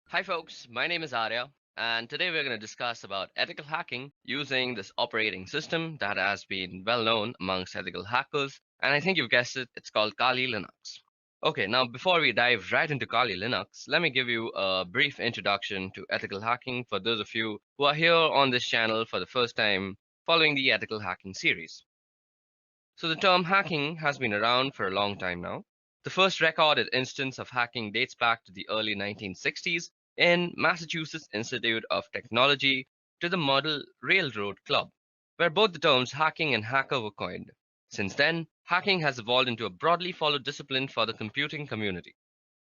Hi folks, my name is Arya, and today we're going to discuss about ethical hacking using this operating system that has been well known amongst ethical hackers, and I think you've guessed it, it's called Kali Linux. Okay, now before we dive right into Kali Linux, let me give you a brief introduction to ethical hacking for those of you who are here on this channel for the first time following the ethical hacking series. So the term hacking has been around for a long time now. The first recorded instance of hacking dates back to the early 1960s in Massachusetts Institute of Technology to the Model Railroad Club, where both the terms hacking and hacker were coined. Since then, hacking has evolved into a broadly followed discipline for the computing community.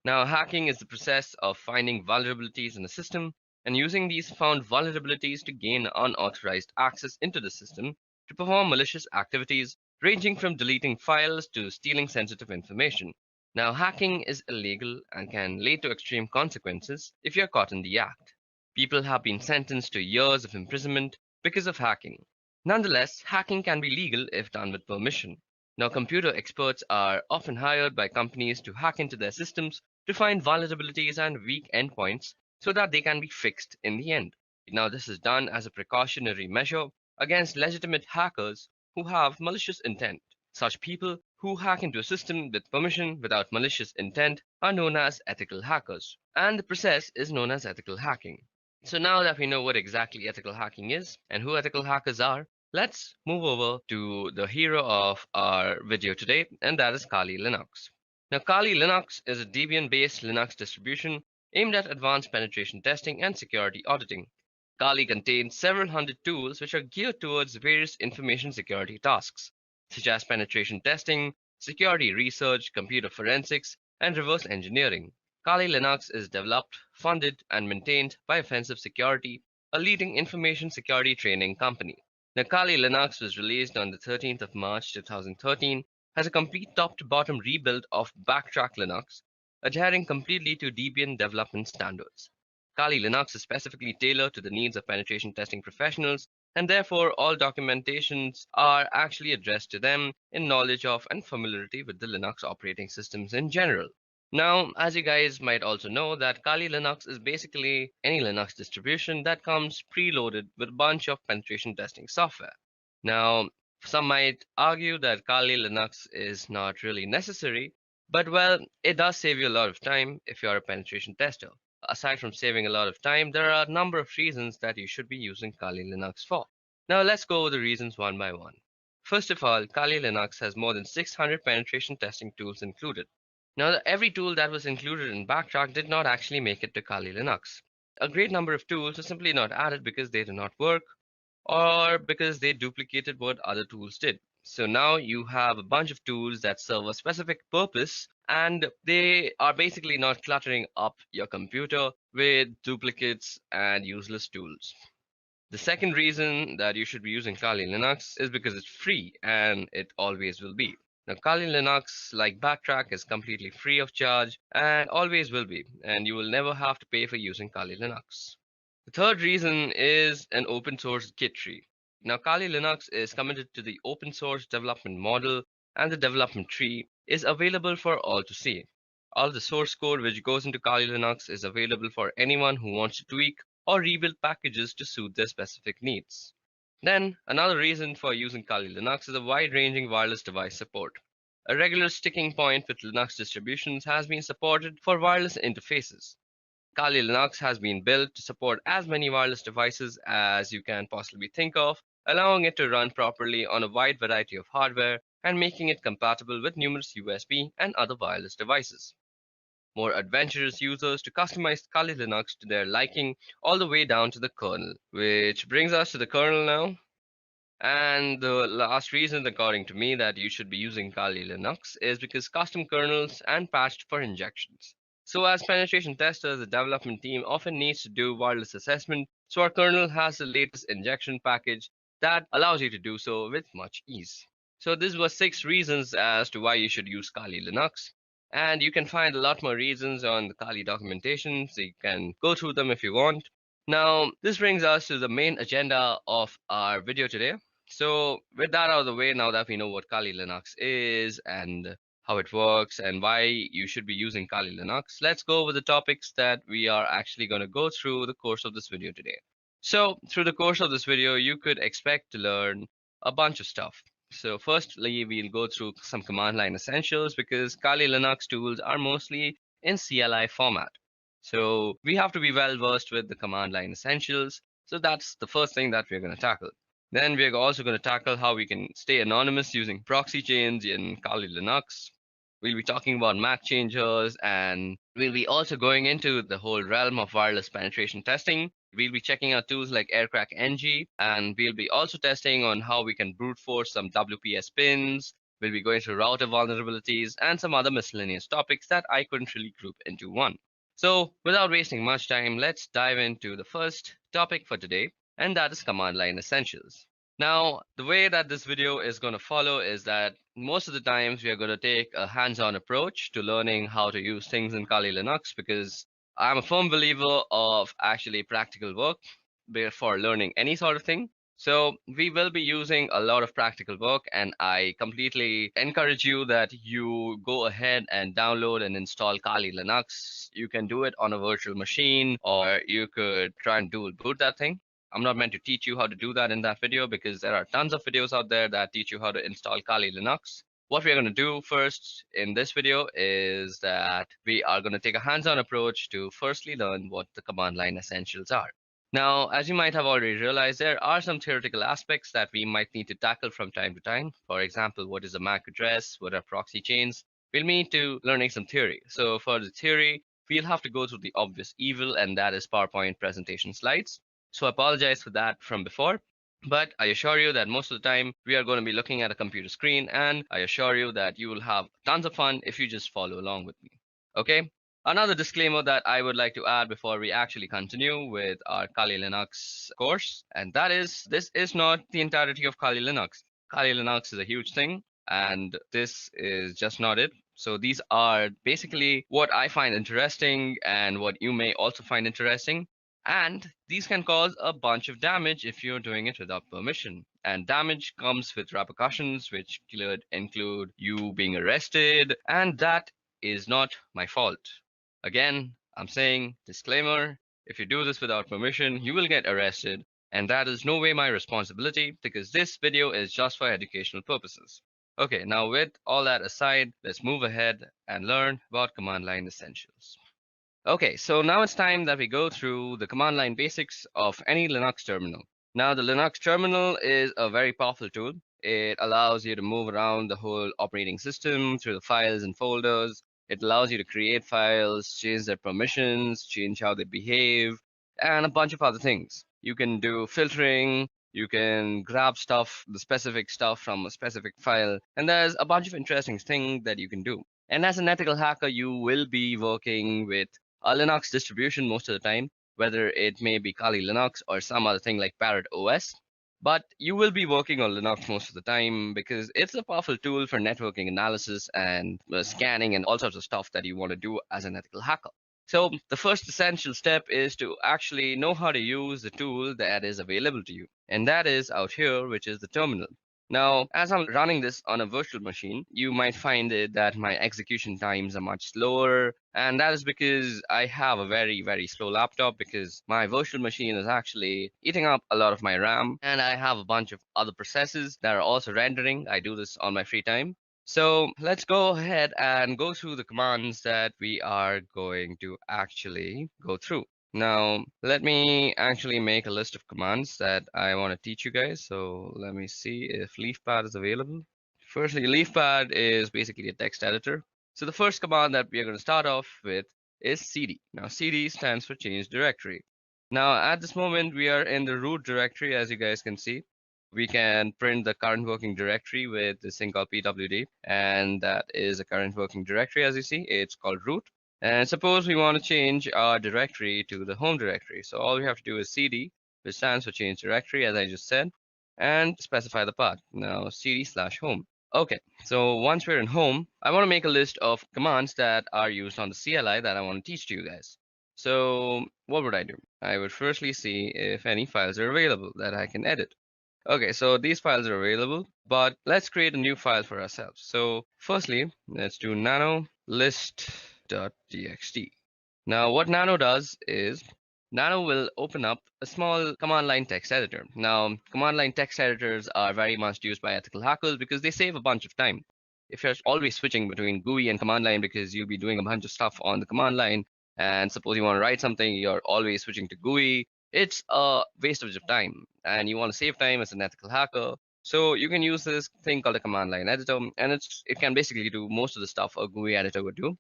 Now, hacking is the process of finding vulnerabilities in a system and using these found vulnerabilities to gain unauthorized access into the system to perform malicious activities, ranging from deleting files to stealing sensitive information. Now, hacking is illegal and can lead to extreme consequences if you're caught in the act. People have been sentenced to years of imprisonment because of hacking. Nonetheless, hacking can be legal if done with permission. Now, computer experts are often hired by companies to hack into their systems to find vulnerabilities and weak endpoints so that they can be fixed in the end. Now, this is done as a precautionary measure against legitimate hackers who have malicious intent. Such people who hack into a system with permission without malicious intent are known as ethical hackers, and the process is known as ethical hacking. So now that we know what exactly ethical hacking is and who ethical hackers are, let's move over to the hero of our video today, and that is Kali Linux. Now, Kali Linux is a Debian-based Linux distribution aimed at advanced penetration testing and security auditing. Kali contains several hundred tools which are geared towards various information security tasks, such as penetration testing, security research, computer forensics, and reverse engineering. Kali Linux is developed, funded, and maintained by Offensive Security, a leading information security training company. Now, Kali Linux was released on the 13th of March 2013 as a complete top-to-bottom rebuild of Backtrack Linux, adhering completely to Debian development standards. Kali Linux is specifically tailored to the needs of penetration testing professionals, and therefore all documentations are actually addressed to them in knowledge of and familiarity with the Linux operating systems in general. Now, as you guys might also know, that Kali Linux is basically any Linux distribution that comes preloaded with a bunch of penetration testing software. Now, some might argue that Kali Linux is not really necessary, but well, it does save you a lot of time if you're a penetration tester. Aside from saving a lot of time, there are a number of reasons that you should be using Kali Linux for. Now, let's go over the reasons one by one. First of all, Kali Linux has more than 600 penetration testing tools included. Now, every tool that was included in Backtrack did not actually make it to Kali Linux. A great number of tools are simply not added because they do not work or because they duplicated what other tools did. So now you have a bunch of tools that serve a specific purpose and they are basically not cluttering up your computer with duplicates and useless tools. The second reason that you should be using Kali Linux is because it's free and it always will be. Now, Kali Linux, like Backtrack, is completely free of charge and always will be, and you will never have to pay for using Kali Linux. The third reason is an open source Git tree. Now, Kali Linux is committed to the open source development model, and the development tree is available for all to see. All the source code which goes into Kali Linux is available for anyone who wants to tweak or rebuild packages to suit their specific needs. Then, another reason for using Kali Linux is a wide-ranging wireless device support. A regular sticking point with Linux distributions has been supported for wireless interfaces. Kali Linux has been built to support as many wireless devices as you can possibly think of, allowing it to run properly on a wide variety of hardware and making it compatible with numerous USB and other wireless devices. More adventurous users to customize Kali Linux to their liking all the way down to the kernel, which brings us to the kernel now. And the last reason, according to me, that you should be using Kali Linux is because custom kernels and patched for injections. So as penetration testers, the development team often needs to do wireless assessment, so our kernel has the latest injection package that allows you to do so with much ease. So this was 6 reasons as to why you should use Kali Linux. And you can find a lot more reasons on the Kali documentation, so you can go through them if you want. Now, this brings us to the main agenda of our video today. So with that out of the way, now that we know what Kali Linux is and how it works, and why you should be using Kali Linux, let's go over the topics that we are actually going to go through the course of this video today. So through the course of this video, you could expect to learn a bunch of stuff. So firstly, we'll go through some command line essentials because Kali Linux tools are mostly in CLI format. So we have to be well versed with the command line essentials. So that's the first thing that we're going to tackle. Then we're also going to tackle how we can stay anonymous using proxy chains in Kali Linux. We'll be talking about Maccangers, and we'll be also going into the whole realm of wireless penetration testing. We'll be checking out tools like Aircrack-ng, and we'll be also testing on how we can brute force some WPS pins. We'll be going through router vulnerabilities and some other miscellaneous topics that I couldn't really group into one. So without wasting much time, let's dive into the first topic for today, and that is command line essentials. Now, the way that this video is going to follow is that most of the times we are going to take a hands-on approach to learning how to use things in Kali Linux because I'm a firm believer of actually practical work for learning any sort of thing. So we will be using a lot of practical work, and I completely encourage you that you go ahead and download and install Kali Linux. You can do it on a virtual machine, or you could try and dual boot that thing. I'm not meant to teach you how to do that in that video because there are tons of videos out there that teach you how to install Kali Linux. What we're going to do first in this video is that we are going to take a hands-on approach to firstly learn what the command line essentials are. Now, as you might have already realized, there are some theoretical aspects that we might need to tackle from time to time. For example, what is a MAC address? What are proxy chains? We'll need to learning some theory. So for the theory, we'll have to go through the obvious evil, and that is PowerPoint presentation slides. So I apologize for that from before, but I assure you that most of the time we are going to be looking at a computer screen, and I assure you that you will have tons of fun if you just follow along with me. Okay? Another disclaimer that I would like to add before we actually continue with our Kali Linux course, and that is this is not the entirety of Kali Linux. Kali Linux is a huge thing, and this is just not it. So these are basically what I find interesting and what you may also find interesting. And these can cause a bunch of damage if you're doing it without permission. And damage comes with repercussions, which could include you being arrested, and that is not my fault. Again, I'm saying disclaimer, if you do this without permission, you will get arrested, and that is no way my responsibility because this video is just for educational purposes. Okay, now with all that aside, let's move ahead and learn about command line essentials. Okay, so now it's time that we go through the command line basics of any Linux terminal. Now, the Linux terminal is a very powerful tool. It allows you to move around the whole operating system through the files and folders. It allows you to create files, change their permissions, change how they behave, and a bunch of other things. You can do filtering, you can grab stuff, the specific stuff from a specific file, and there's a bunch of interesting things that you can do. And as an ethical hacker, you will be working with a Linux distribution most of the time, whether it may be Kali Linux or some other thing like Parrot OS. But you will be working on Linux most of the time because it's a powerful tool for networking analysis and scanning and all sorts of stuff that you want to do as an ethical hacker. So the first essential step is to actually know how to use the tool that is available to you. And that is out here, which is the terminal. Now, as I'm running this on a virtual machine, you might find it that my execution times are much slower. And that is because I have a very, very slow laptop because my virtual machine is actually eating up a lot of my RAM. And I have a bunch of other processes that are also rendering. I do this on my free time. So let's go ahead and go through the commands that we are going to actually go through. Now, let me actually make a list of commands that I want to teach you guys. So let me see if LeafPad is available. Firstly, LeafPad is basically a text editor. So the first command that we are going to start off with is cd. Now, cd stands for change directory. Now, at this moment, we are in the root directory, as you guys can see. We can print the current working directory with this thing called pwd, and that is a current working directory, as you see. It's called root. And suppose we want to change our directory to the home directory. So all we have to do is cd, which stands for change directory, as I just said, and specify the path. Now cd/home. Okay, so once we're in home, I want to make a list of commands that are used on the CLI that I want to teach to you guys. So what would I do? I would firstly see if any files are available that I can edit. Okay, so these files are available, but let's create a new file for ourselves. So firstly, let's do nano list.txt. Now what nano does is nano will open up a small command line text editor. Now command line text editors are very much used by ethical hackers because they save a bunch of time. If you're always switching between GUI and command line because you'll be doing a bunch of stuff on the command line, and suppose you want to write something, you're always switching to GUI, it's a waste of your time and you want to save time as an ethical hacker. So you can use this thing called a command line editor, and it can basically do most of the stuff a GUI editor would do.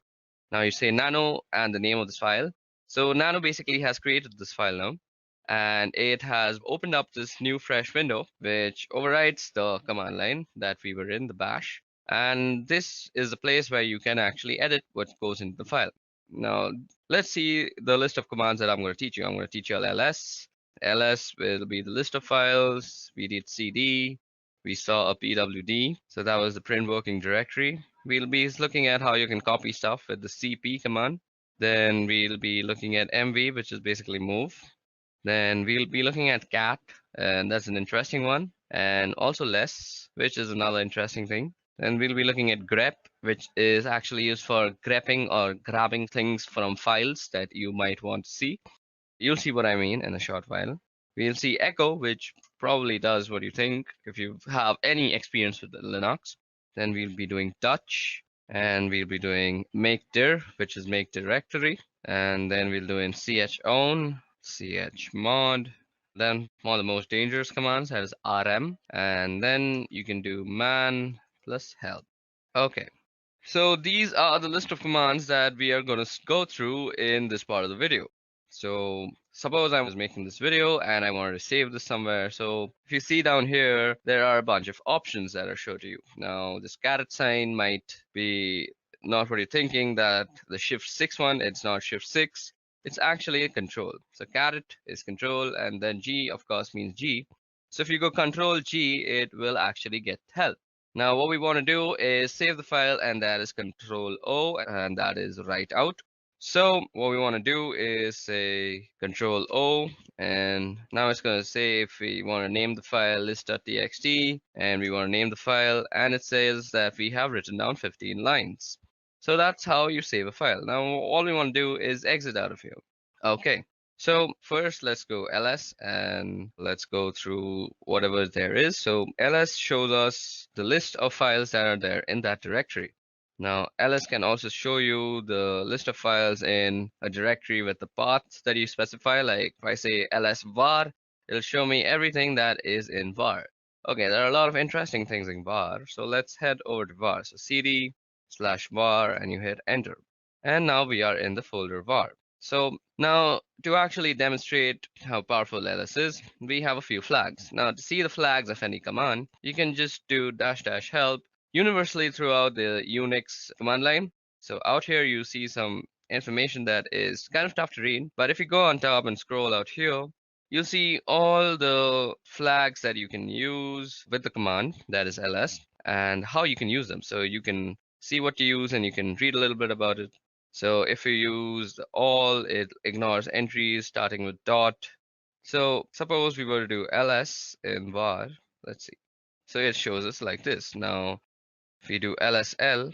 Now you say nano and the name of this file. So nano basically has created this file now, and it has opened up this new fresh window which overrides the command line that we were in, the bash. And this is the place where you can actually edit what goes into the file. Now let's see the list of commands that I'm going to teach you. I'm going to teach you ls. Ls will be the list of files. We did cd. We saw a pwd. So that was the print working directory. We'll be looking at how you can copy stuff with the cp command. Then we'll be looking at mv, which is basically move. Then we'll be looking at cat, and that's an interesting one. And also less, which is another interesting thing. Then we'll be looking at grep, which is actually used for grepping or grabbing things from files that you might want to see. You'll see what I mean in a short while. We'll see echo, which probably does what you think if you have any experience with Linux. Then we'll be doing touch, and we'll be doing make dir, which is make directory. And then we'll do in chown, chmod. Then one of the most dangerous commands has rm. And then you can do man plus help. Okay. So these are the list of commands that we are going to go through in this part of the video. So suppose I was making this video and I wanted to save this somewhere. So if you see down here, there are a bunch of options that are shown to you. Now this caret sign might be not what you're thinking, that the shift 6 one, it's not shift 6. It's actually a control. So caret is control, and then G of course means G. So if you go control G, it will actually get help. Now what we want to do is save the file, and that is control O, and that is write out. So what we want to do is say control O, and now it's going to say if we want to name the file list.txt, and we want to name the file, and it says that we have written down 15 lines. So that's how you save a file. Now all we want to do is exit out of here. Okay. So first let's go ls and let's go through whatever there is. So ls shows us the list of files that are there in that directory. Now ls can also show you the list of files in a directory with the paths that you specify. Like if I say ls var, it'll show me everything that is in var. Okay, there are a lot of interesting things in var. So let's head over to var. So cd/var and you hit enter. And now we are in the folder var. So now to actually demonstrate how powerful ls is, we have a few flags. Now to see the flags of any command, you can just do --help universally throughout the Unix command line. So out here you see some information that is kind of tough to read, but if you go on top and scroll out here, you'll see all the flags that you can use with the command, that is ls, and how you can use them. So you can see what to use and you can read a little bit about it. So if you use all, it ignores entries starting with dot. So suppose we were to do ls in var, let's see. So it shows us like this. Now, if we do lsl,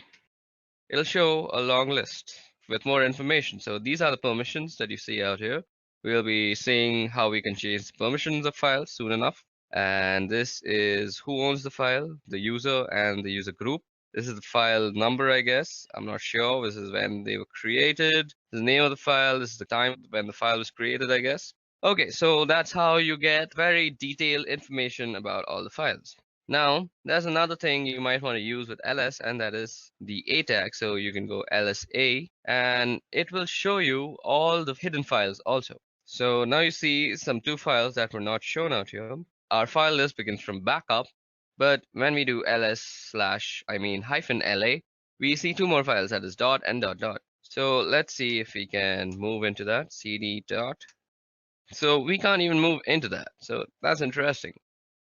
it'll show a long list with more information. So these are the permissions that you see out here. We'll be seeing how we can change the permissions of files soon enough. And this is who owns the file, the user and the user group. This is the file number, I guess. I'm not sure. This is when they were created. The name of the file. This is the time when the file was created, I guess. Okay, so that's how you get very detailed information about all the files. Now, there's another thing you might want to use with ls, and that is the a tag. So you can go lsa, and it will show you all the hidden files also. So now you see some 2 files that were not shown out here. Our file list begins from backup, but when we do -la, we see 2 more files, that is dot and dot dot. So let's see if we can move into that, cd dot. So we can't even move into that. So that's interesting.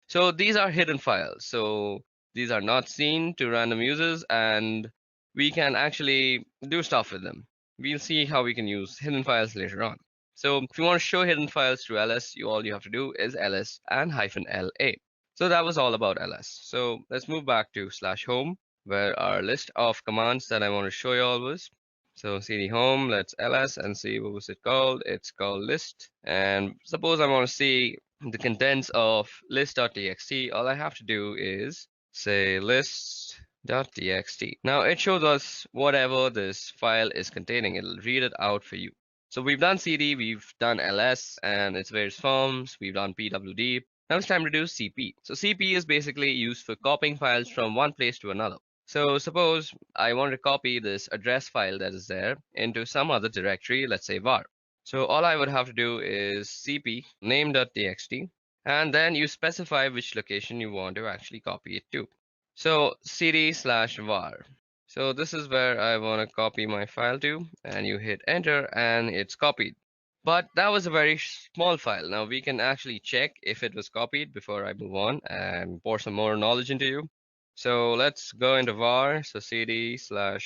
So these are hidden files. So these are not seen to random users, and we can actually do stuff with them. We'll see how we can use hidden files later on. So if you want to show hidden files through ls, all you have to do is ls and -la. So that was all about ls. So let's move back to /home, where our list of commands that I want to show you all was. So cd home, let's ls and see what was it called. It's called list. And suppose I want to see the contents of list.txt. All I have to do is say list.txt. Now it shows us whatever this file is containing. It'll read it out for you. So we've done cd, we've done ls and its various forms, we've done pwd. Now it's time to do cp. So cp is basically used for copying files from one place to another. So suppose I want to copy this address file that is there into some other directory, let's say var. So all I would have to do is cp name.txt, and then you specify which location you want to actually copy it to. So cd/var. So this is where I want to copy my file to, and you hit enter and it's copied. But that was a very small file. Now we can actually check if it was copied before I move on and pour some more knowledge into you. So let's go into var. So cd/var,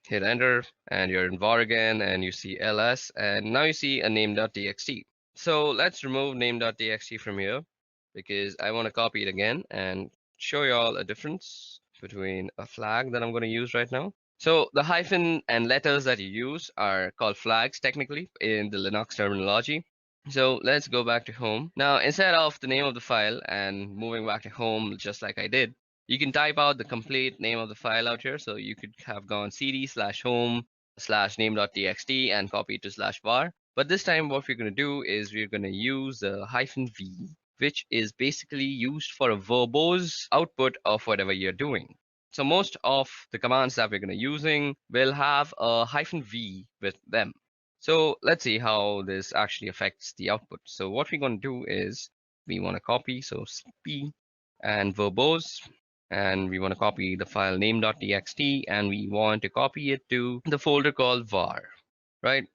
hit enter, and you're in var again, and you see ls, and now you see a name.txt. So let's remove name.txt from here because I want to copy it again and show you all a difference between a flag that I'm going to use right now. So the hyphen and letters that you use are called flags technically in the Linux terminology. So let's go back to home. Now, instead of the name of the file and moving back to home just like I did, you can type out the complete name of the file out here. So you could have gone cd/home/name.txt and copy it to /var. But this time what we're going to do is we're going to use the -v, which is basically used for a verbose output of whatever you're doing. So most of the commands that we're going to using will have a -v with them. So let's see how this actually affects the output. So what we're going to do is we want to copy, so cp and verbose, and we want to copy the file name.txt, and we want to copy it to the folder called var, right?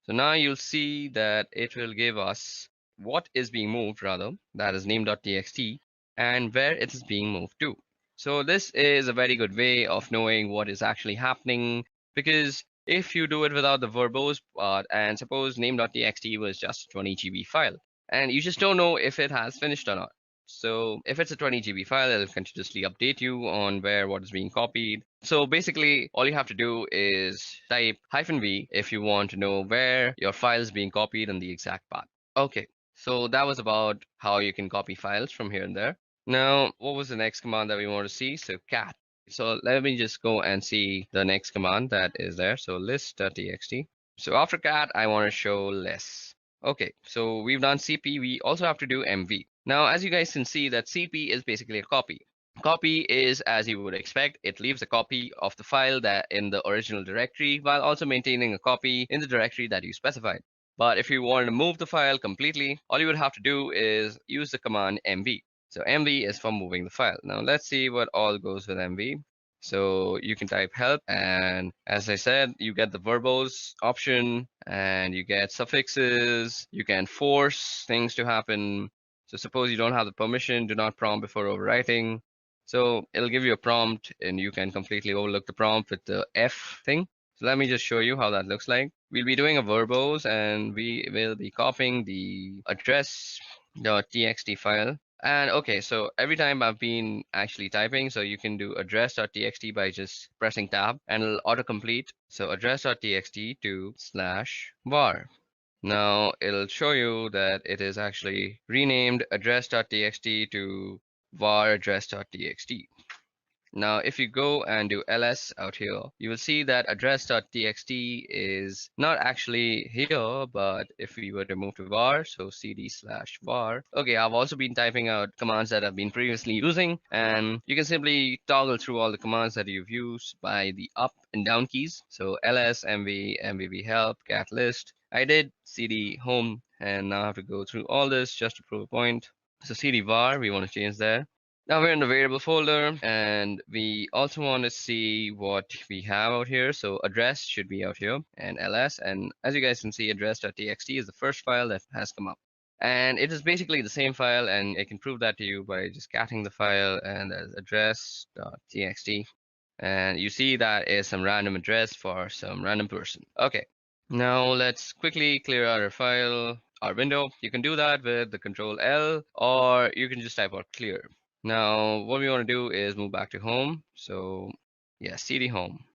So now you'll see that it will give us what is being moved, rather, that is name.txt, and where it is being moved to. So this is a very good way of knowing what is actually happening, because if you do it without the verbose part, and suppose name.txt was just a 20 GB file, and you just don't know if it has finished or not. So if it's a 20 GB file, it'll continuously update you on where what is being copied. So basically, all you have to do is type -v if you want to know where your file is being copied on the exact path. Okay, so that was about how you can copy files from here and there. Now, what was the next command that we want to see? So cat. So let me just go and see the next command that is there. So list.txt. So after cat, I want to show less. Okay, so we've done cp. We also have to do mv. Now, as you guys can see, that cp is basically a copy. Copy is, as you would expect, it leaves a copy of the file that in the original directory while also maintaining a copy in the directory that you specified. But if you want to move the file completely, all you would have to do is use the command mv. So mv is for moving the file. Now let's see what all goes with mv. So you can type help, and as I said, you get the verbose option and you get suffixes. You can force things to happen. So suppose you don't have the permission, do not prompt before overwriting. So it'll give you a prompt and you can completely overlook the prompt with the F thing. So let me just show you how that looks like. We'll be doing a verbose and we will be copying the address.txt file. And okay, so every time I've been actually typing, so you can do address.txt by just pressing tab and it'll autocomplete. So address.txt to /var. Now it'll show you that it is actually renamed address.txt to var address.txt. Now, if you go and do ls out here, you will see that address.txt is not actually here, but if we were to move to var, so cd/var. Okay, I've also been typing out commands that I've been previously using, and you can simply toggle through all the commands that you've used by the up and down keys. So ls, mv, mvv help, cat list. I did cd home, and now I have to go through all this just to prove a point. So cd var, we want to change there. Now we're in the variable folder, and we also want to see what we have out here. So address should be out here, and ls. And as you guys can see, address.txt is the first file that has come up. And it is basically the same file, and I can prove that to you by just catting the file, and there's address.txt. And you see that is some random address for some random person. Okay, now let's quickly clear out our file. our window. You can do that with the control L, or you can just type out clear. Now, what we want to do is move back to home. So yeah, cd home.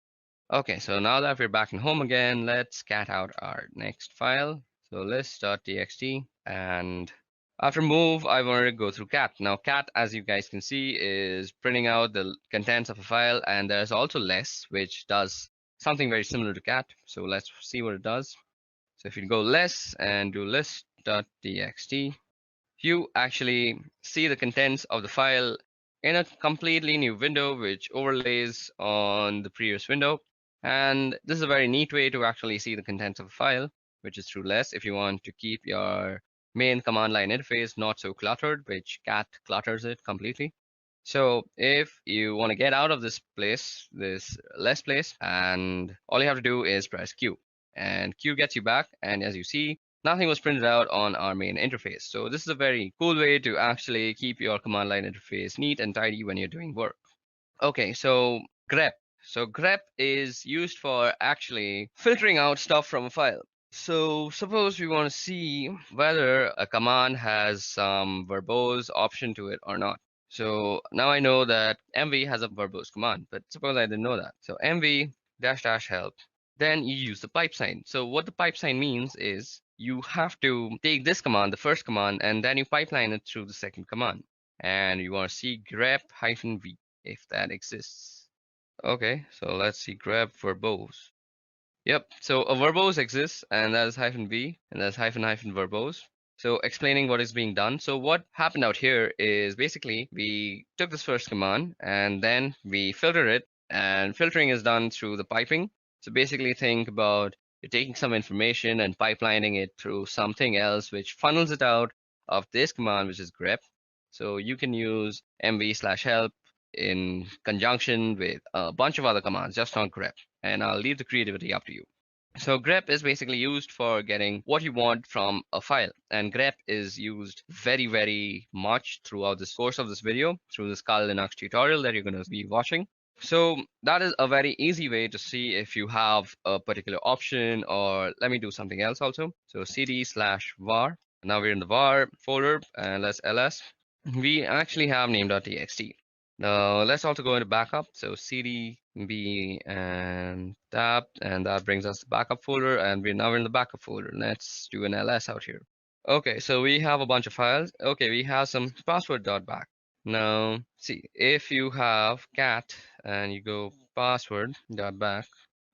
Okay, so now that we're back in home again, let's cat out our next file. So list.txt, and after move, I wanted to go through cat. Now cat, as you guys can see, is printing out the contents of a file, and there's also less, which does something very similar to cat. So let's see what it does. So if you go less and do list.txt, you actually see the contents of the file in a completely new window, which overlays on the previous window. And this is a very neat way to actually see the contents of a file, which is through less if you want to keep your main command line interface not so cluttered, which cat clutters it completely. So if you want to get out of this place, this less place, and all you have to do is press Q, and Q gets you back. And as you see, nothing was printed out on our main interface. So this is a very cool way to actually keep your command line interface neat and tidy when you're doing work. Okay, so grep. So grep is used for actually filtering out stuff from a file. So suppose we want to see whether a command has some verbose option to it or not. So now I know that mv has a verbose command, but suppose I didn't know that. So mv dash dash help, then you use the pipe sign. So what the pipe sign means is you have to take this command, the first command, and then you pipeline it through the second command. And you want to see grep-v if that exists. Okay, so let's see grep verbose. Yep, so a verbose exists, and that is -v, and that's -- verbose. So explaining what is being done. So what happened out here is basically we took this first command and then we filtered it, and filtering is done through the piping. So basically think about you're taking some information and pipelining it through something else, which funnels it out of this command, which is grep. So you can use mv/help in conjunction with a bunch of other commands, just not grep. And I'll leave the creativity up to you. So grep is basically used for getting what you want from a file, and grep is used very, very much throughout this course of this video, through this Kali Linux tutorial that you're going to be watching. So that is a very easy way to see if you have a particular option, or let me do something else also. So cd/var. Now we're in the var folder, and let's ls. We actually have name.txt. Now let's also go into backup. So cd b and tab, and that brings us the backup folder, and we're now in the backup folder. Let's do an ls out here. Okay, so we have a bunch of files. Okay, we have some password.back. Now see, if you have cat and you go password.back,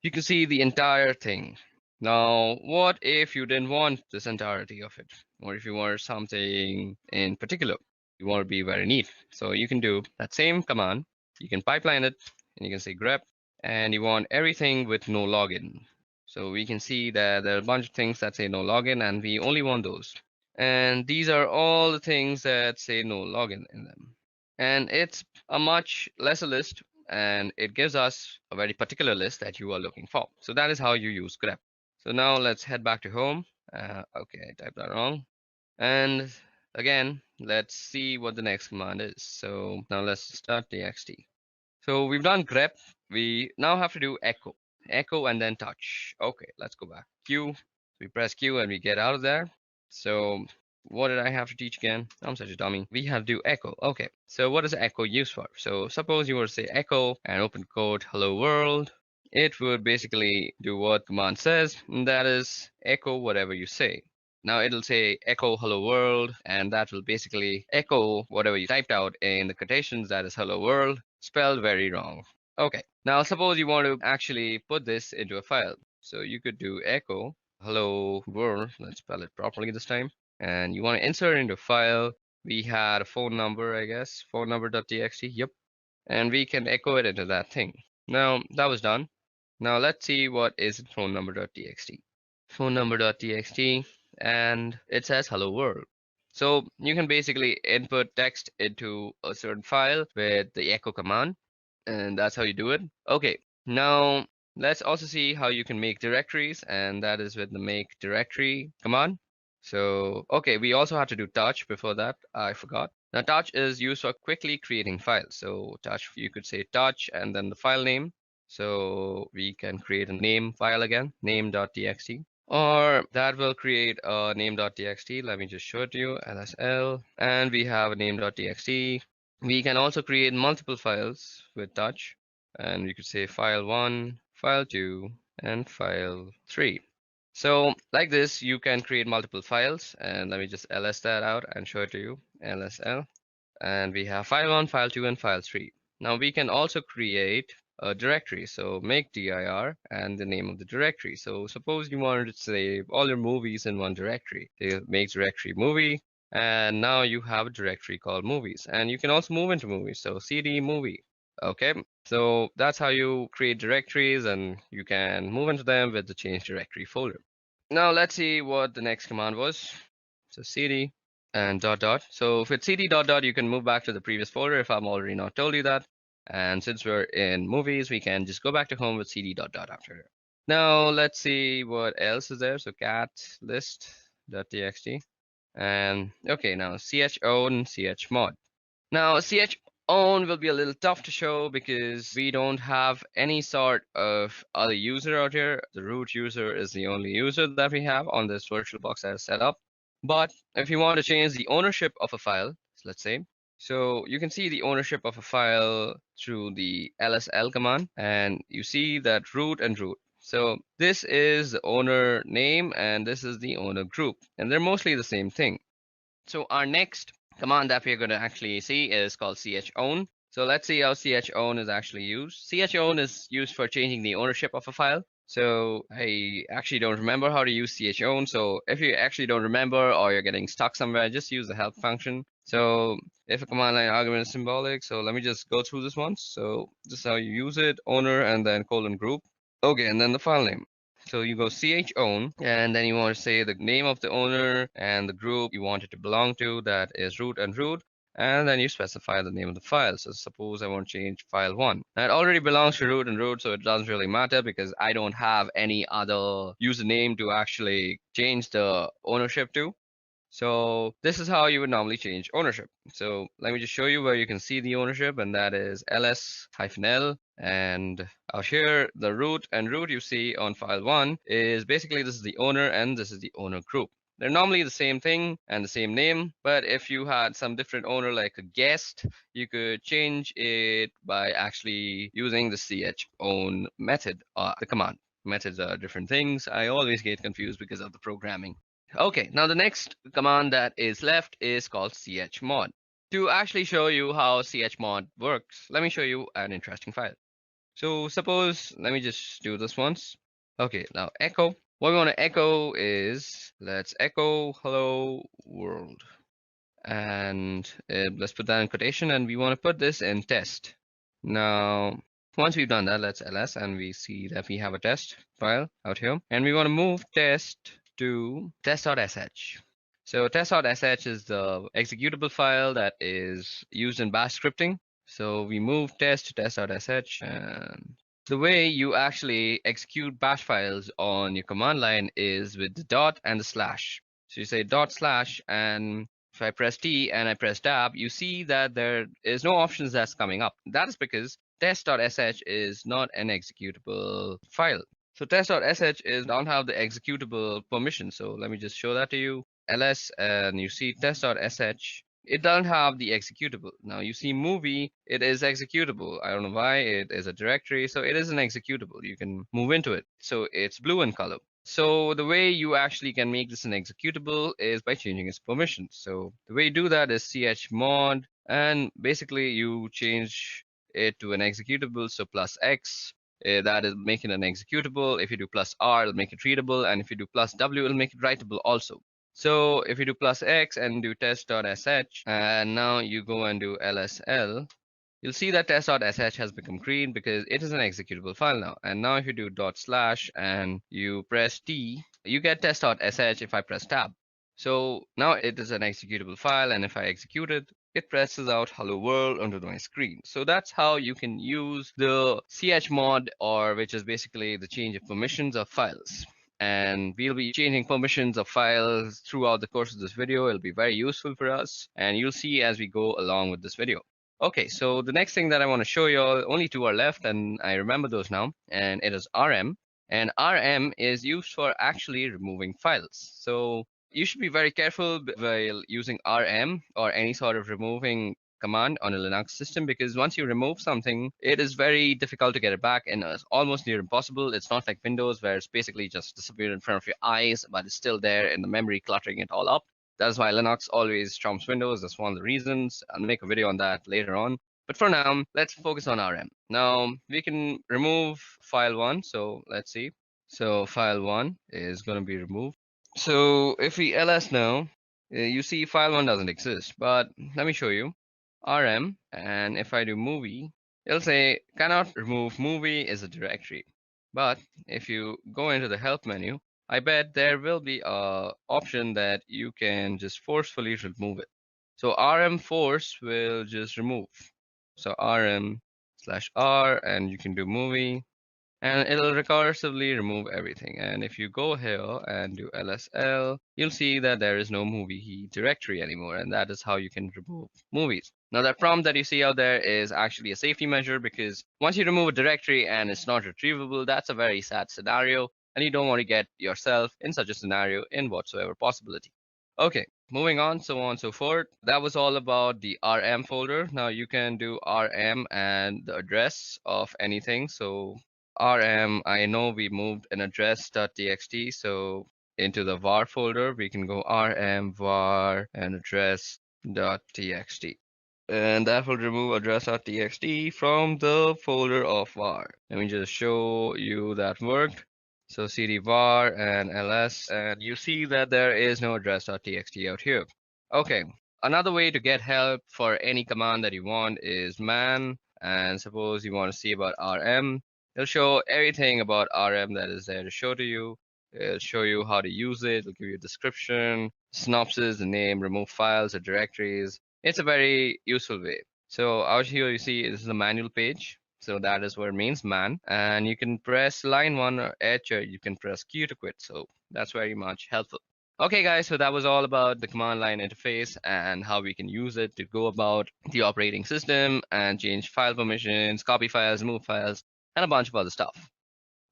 you can see the entire thing. Now, what if you didn't want this entirety of it, or if you wanted something in particular? You want to be very neat. So you can do that same command. You can pipeline it, and you can say grep, and you want everything with no login. So we can see that there are a bunch of things that say no login, and we only want those. And these are all the things that say no login in them. And it's a much lesser list, and it gives us a very particular list that you are looking for. So that is how you use grep. So now let's head back to home. Okay, I typed that wrong. And again, let's see what the next command is. So now let's start txt. So we've done grep. We now have to do echo. Echo and then touch. Okay, let's go back. Q. We press Q and we get out of there. So what did I have to teach again? I'm such a dummy. We have to do echo. Okay, so what is echo used for? So suppose you were to say echo and open quote hello world. It would basically do what command says, and that is echo whatever you say. Now it'll say echo hello world, and that will basically echo whatever you typed out in the quotations, that is hello world, spelled very wrong. Okay, now suppose you want to actually put this into a file. So you could do echo hello world, let's spell it properly this time, and you want to insert it into a file. We had a phone number, I guess, phone number.txt, yep, and we can echo it into that thing. Now that was done. Now let's see what is phone number.txt. Phone number.txt, and it says hello world. So you can basically input text into a certain file with the echo command, and that's how you do it. Okay, now let's also see how you can make directories, and that is with the make directory command. So okay, we also have to do touch before that, I forgot. Now touch is used for quickly creating files. So touch, you could say touch and then the file name. So we can create a name file again, name.txt. or that will create a name.txt. Let me just show it to you, lsl, and we have a name.txt. We can also create multiple files with touch, and we could say file1, file2, and file3. So like this, you can create multiple files, and let me just ls that out and show it to you, lsl. And we have file1, file2, and file3. Now we can also create a directory. So make dir and the name of the directory. So suppose you wanted to save all your movies in one directory. Make directory movie, and now you have a directory called movies. And you can also move into movies. So cd movie. Okay, so that's how you create directories, and you can move into them with the change directory folder. Now let's see what the next command was. So cd and dot dot. So with cd dot dot, you can move back to the previous folder if I'm already not told you that. And since we're in movies, we can just go back to home with cd dot dot after. Now let's see what else is there. So cat list dot txt. And okay, now chown chmod. Now chown will be a little tough to show because we don't have any sort of other user out here. The root user is the only user that we have on this VirtualBox that is set up. But if you want to change the ownership of a file, let's say, so you can see the ownership of a file through the lsl command, and you see that root and root. So this is the owner name and this is the owner group, and they're mostly the same thing. So our next command that we're going to actually see is called chown. So let's see how chown is actually used. Chown is used for changing the ownership of a file. So I actually don't remember how to use chown. So if you actually don't remember or you're getting stuck somewhere, just use the help function. So if a command line argument is symbolic, so let me just go through this once. So this is how you use it, owner and then colon group. Okay, and then the file name. So you go chown, and then you want to say the name of the owner and the group you want it to belong to, that is root and root, and then you specify the name of the file. So suppose I want to change file1. Now it already belongs to root and root, so it doesn't really matter because I don't have any other username to actually change the ownership to. So this is how you would normally change ownership. So let me just show you where you can see the ownership, and that is ls-l. And out here, the root and root you see on file1 is basically this is the owner and this is the owner group. They're normally the same thing and the same name, but if you had some different owner like a guest, you could change it by actually using the chown method, the command. Methods are different things. I always get confused because of the programming. Okay, now the next command that is left is called chmod. To actually show you how chmod works, let me show you an interesting file. So suppose, let me just do this once. Okay, now echo. What we want to echo is, let's echo hello world. And let's put that in quotation, and we want to put this in test. Now, once we've done that, let's ls, and we see that we have a test file out here. And we want to move test to test.sh. So test.sh is the executable file that is used in bash scripting. So we move test to test.sh, and the way you actually execute bash files on your command line is with the dot and the slash. So you say dot slash, and if I press T and I press tab, you see that there is no options that's coming up. That is because test.sh is not an executable file. So test.sh is don't have the executable permission. So let me just show that to you. ls, and you see test.sh. It doesn't have the executable. Now you see movie, it is executable. I don't know why, it is a directory, so it is an executable. You can move into it. So it's blue in color. So the way you actually can make this an executable is by changing its permissions. So the way you do that is chmod, and basically you change it to an executable. So plus X, that is making an executable. If you do plus R, it'll make it readable. And if you do plus W, it'll make it writable also. So if you do plus X and do test.sh, and now you go and do lsl, you'll see that test.sh has become green because it is an executable file now. And now if you do dot slash and you press T, you get test.sh if I press tab. So now it is an executable file, and if I execute it, it presses out hello world onto my screen. So that's how you can use the chmod, or which is basically the change of permissions of files. And we'll be changing permissions of files throughout the course of this video. It'll be very useful for us, and you'll see as we go along with this video. Okay, so the next thing that I want to show you all, only two are left, and I remember those now, and it is RM. And RM is used for actually removing files. So you should be very careful while using RM or any sort of removing command on a Linux system, because once you remove something, it is very difficult to get it back and it's almost near impossible. It's not like Windows where it's basically just disappeared in front of your eyes, but it's still there in the memory, cluttering it all up. That's why Linux always trumps Windows. That's one of the reasons. I'll make a video on that later on. But for now, let's focus on RM. Now we can remove file one. So let's see. So file one is going to be removed. So if we ls now, you see file one doesn't exist. But let me show you. RM, and if I do movie, it'll say cannot remove movie is a directory. But if you go into the help menu, I bet there will be a option that you can just forcefully remove it. So RM force will just remove. So RM/R, and you can do movie, and it'll recursively remove everything. And if you go here and do LSL, you'll see that there is no movie directory anymore, and that is how you can remove movies. Now that prompt that you see out there is actually a safety measure, because once you remove a directory and it's not retrievable, that's a very sad scenario, and you don't want to get yourself in such a scenario in whatsoever possibility. Okay, moving on, so on and so forth. That was all about the RM folder. Now you can do RM and the address of anything. So RM, I know we moved an address.txt, so into the var folder, we can go rm var and address.txt. And that will remove address.txt from the folder of var. Let me just show you that worked. So cd var and ls, and you see that there is no address.txt out here. Okay, another way to get help for any command that you want is man, and suppose you want to see about rm. It'll show everything about RM that is there to show to you. It'll show you how to use it. It'll give you a description, synopsis, the name, remove files or directories. It's a very useful way. So out here you see this is a manual page. So that is what it means, man. And you can press line 1 or H, or you can press Q to quit. So that's very much helpful. Okay, guys, so that was all about the command line interface and how we can use it to go about the operating system and change file permissions, copy files, remove files, and a bunch of other stuff.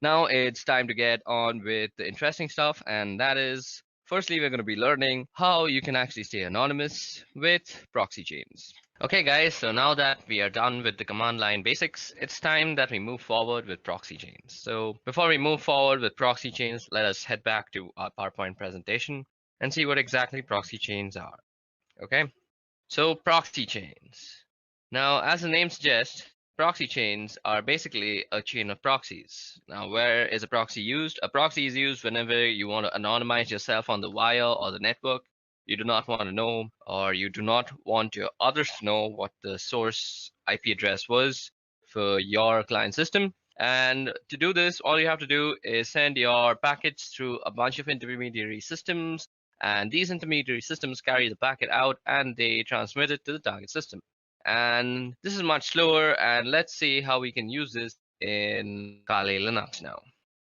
Now it's time to get on with the interesting stuff, and that is, firstly, we're going to be learning how you can actually stay anonymous with proxy chains. Okay, guys, so now that we are done with the command line basics, it's time that we move forward with proxy chains. So before we move forward with proxy chains, let us head back to our PowerPoint presentation and see what exactly proxy chains are. Okay, so proxy chains. Now, as the name suggests, proxy chains are basically a chain of proxies. Now, where is a proxy used? A proxy is used whenever you want to anonymize yourself on the wire or the network. You do not want to know, or you do not want your others to know what the source IP address was for your client system. And to do this, all you have to do is send your packets through a bunch of intermediary systems, and these intermediary systems carry the packet out and they transmit it to the target system. And this is much slower, and let's see how we can use this in Kali Linux now.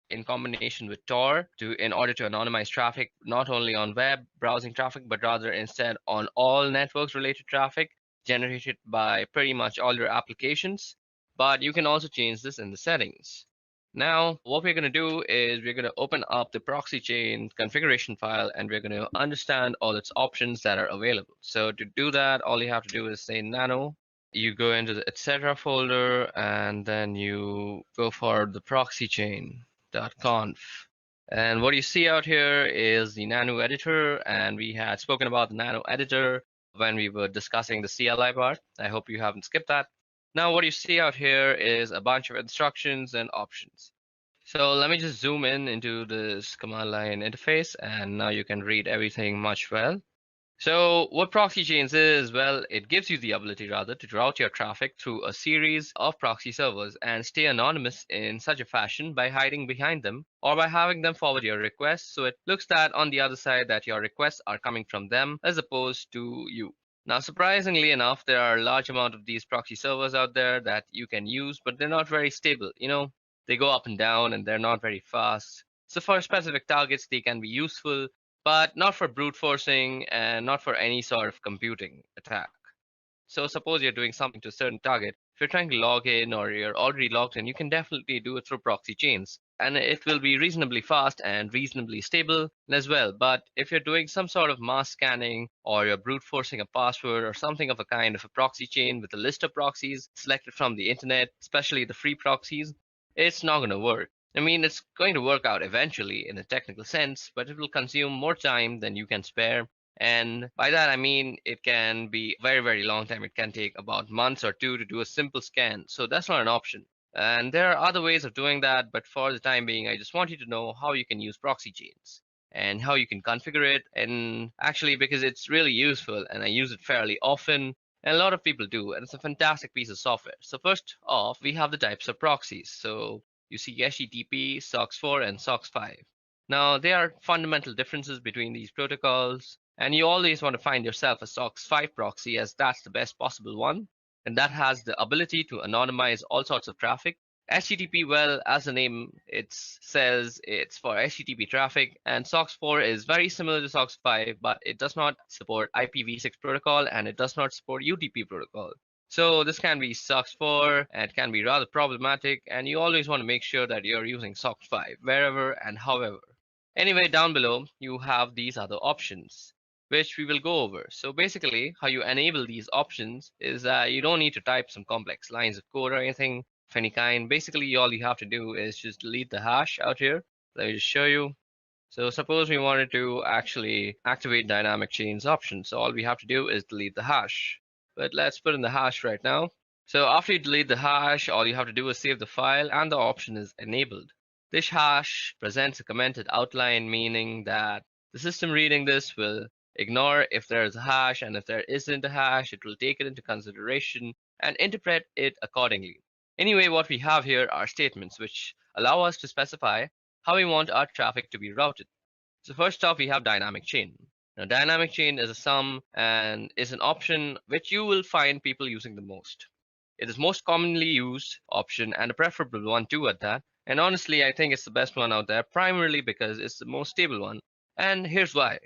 In combination with Tor in order to anonymize traffic, not only on web browsing traffic, but rather instead on all networks related traffic generated by pretty much all your applications. But you can also change this in the settings. Now, what we're going to do is we're going to open up the proxy chain configuration file, and we're going to understand all its options that are available. So to do that, all you have to do is say nano. You go into the etc folder, and then you go for the proxy chain.conf. And what you see out here is the nano editor, and we had spoken about the nano editor when we were discussing the CLI part. I hope you haven't skipped that. Now what you see out here is a bunch of instructions and options. So let me just zoom in into this command line interface, and now you can read everything much well. So what proxy chains is, well, it gives you the ability rather to route your traffic through a series of proxy servers and stay anonymous in such a fashion by hiding behind them or by having them forward your requests, so it looks that on the other side that your requests are coming from them as opposed to you. Now, surprisingly enough, there are a large amount of these proxy servers out there that you can use, but they're not very stable. They go up and down and they're not very fast. So for specific targets, they can be useful, but not for brute forcing and not for any sort of computing attack. So suppose you're doing something to a certain target. If you're trying to log in or you're already logged in, you can definitely do it through proxy chains, and it will be reasonably fast and reasonably stable as well. But if you're doing some sort of mass scanning or you're brute forcing a password or something of a kind of a proxy chain with a list of proxies selected from the internet, especially the free proxies, it's not going to work. I mean, it's going to work out eventually in a technical sense, but it will consume more time than you can spare. And by that, I mean it can be a very, very long time. It can take about months or two to do a simple scan. So that's not an option. And there are other ways of doing that, but for the time being, I just want you to know how you can use proxy chains and how you can configure it. And actually, because it's really useful and I use it fairly often, and a lot of people do, and it's a fantastic piece of software. So first off, we have the types of proxies. So you see HTTP, SOCKS4, and SOCKS5. Now, there are fundamental differences between these protocols, and you always want to find yourself a SOCKS5 proxy as that's the best possible one, and that has the ability to anonymize all sorts of traffic. HTTP, well, as the name it says, it's for HTTP traffic, and SOCKS4 is very similar to SOCKS5, but it does not support IPv6 protocol and it does not support UDP protocol. So this can be SOCKS4 and it can be rather problematic, and you always want to make sure that you're using SOCKS5 wherever and however. Anyway, down below, you have these other options, which we will go over. So basically, how you enable these options is that you don't need to type some complex lines of code or anything of any kind. Basically, all you have to do is just delete the hash out here. Let me just show you. So suppose we wanted to actually activate dynamic chains option. So all we have to do is delete the hash. But let's put in the hash right now. So after you delete the hash, all you have to do is save the file and the option is enabled. This hash presents a commented outline, meaning that the system reading this will ignore if there is a hash, and if there isn't a hash, it will take it into consideration and interpret it accordingly. Anyway, what we have here are statements which allow us to specify how we want our traffic to be routed. So first off, we have dynamic chain. Now, dynamic chain is a sum and is an option which you will find people using the most. It is most commonly used option and a preferable one too at that. And honestly, I think it's the best one out there, primarily because it's the most stable one. And here's why.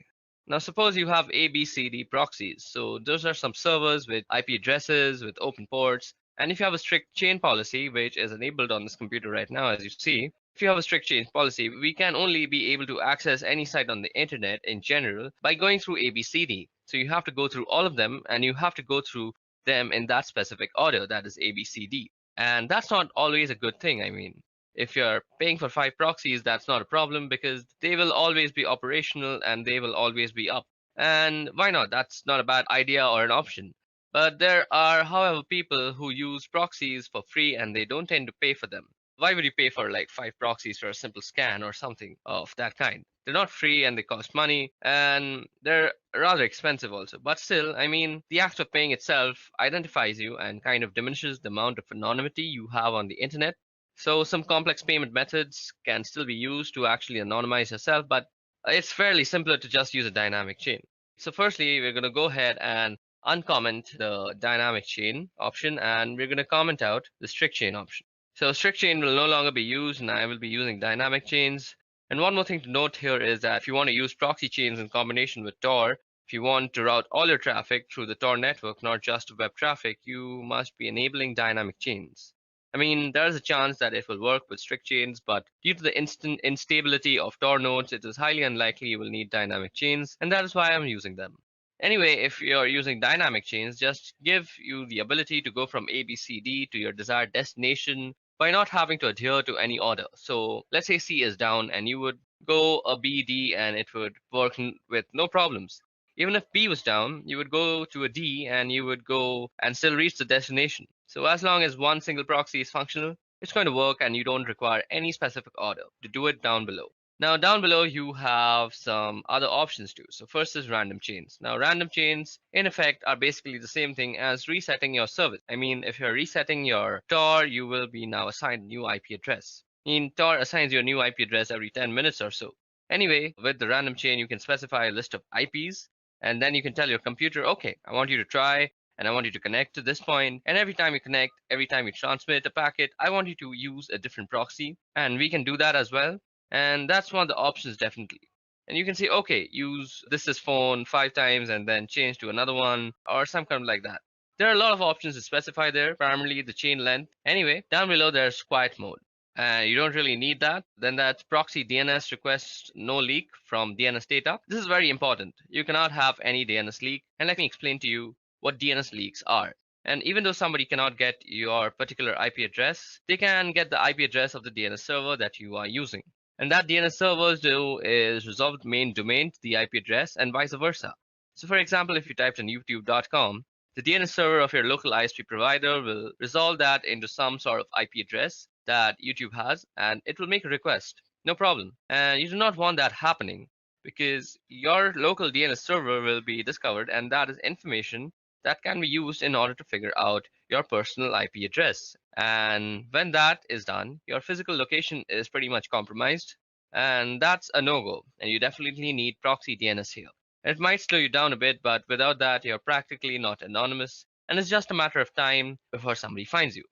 Now, suppose you have ABCD proxies. So those are some servers with IP addresses, with open ports. And if you have a strict chain policy, which is enabled on this computer right now, as you see, if you have a strict chain policy, we can only be able to access any site on the internet in general by going through ABCD. So you have to go through all of them, and you have to go through them in that specific order, that is ABCD. And that's not always a good thing. I mean, if you're paying for 5 proxies, that's not a problem because they will always be operational and they will always be up. And why not? That's not a bad idea or an option. But there are, however, people who use proxies for free and they don't tend to pay for them. Why would you pay for like 5 proxies for a simple scan or something of that kind? They're not free and they cost money and they're rather expensive also. But still, I mean, the act of paying itself identifies you and kind of diminishes the amount of anonymity you have on the internet. So some complex payment methods can still be used to actually anonymize yourself, but it's fairly simpler to just use a dynamic chain. So firstly, we're going to go ahead and uncomment the dynamic chain option, and we're going to comment out the strict chain option. So strict chain will no longer be used, and I will be using dynamic chains. And one more thing to note here is that if you want to use proxy chains in combination with Tor, if you want to route all your traffic through the Tor network, not just web traffic, you must be enabling dynamic chains. I mean, there is a chance that it will work with strict chains, but due to the instant instability of Tor nodes, it is highly unlikely you will need dynamic chains, and that is why I'm using them. Anyway, if you're using dynamic chains, just give you the ability to go from ABCD to your desired destination by not having to adhere to any order. So let's say C is down and you would go a B, D, and it would work with no problems. Even if B was down, you would go to a D and you would go and still reach the destination. So as long as one single proxy is functional, it's going to work and you don't require any specific order to do it down below. Now down below you have some other options too. So first is random chains. Now random chains in effect are basically the same thing as resetting your service. I mean, if you're resetting your Tor, you will be now assigned a new IP address. I mean, Tor assigns you a new IP address every 10 minutes or so. Anyway, with the random chain, you can specify a list of IPs, and then you can tell your computer, okay, I want you to try and I want you to connect to this point. And every time you connect, every time you transmit a packet, I want you to use a different proxy. And we can do that as well. And that's one of the options definitely. And you can say, okay, use this is phone 5 times and then change to another one or some kind of like that. There are a lot of options to specify there, primarily the chain length. Anyway, down below there's quiet mode. you don't really need that, then that's proxy DNS request no leak from DNS data. This is very important. You cannot have any DNS leak. And let me explain to you what DNS leaks are. And even though somebody cannot get your particular IP address, they can get the IP address of the DNS server that you are using. And that DNS servers do is resolve the main domain to the IP address and vice versa. So for example, if you typed in youtube.com, the DNS server of your local ISP provider will resolve that into some sort of IP address that YouTube has, and it will make a request. No problem. And you do not want that happening because your local DNS server will be discovered, and that is information that can be used in order to figure out your personal IP address. And when that is done, your physical location is pretty much compromised, and that's a no-go. And you definitely need proxy DNS here. It might slow you down a bit, but without that, you're practically not anonymous, and it's just a matter of time before somebody finds you.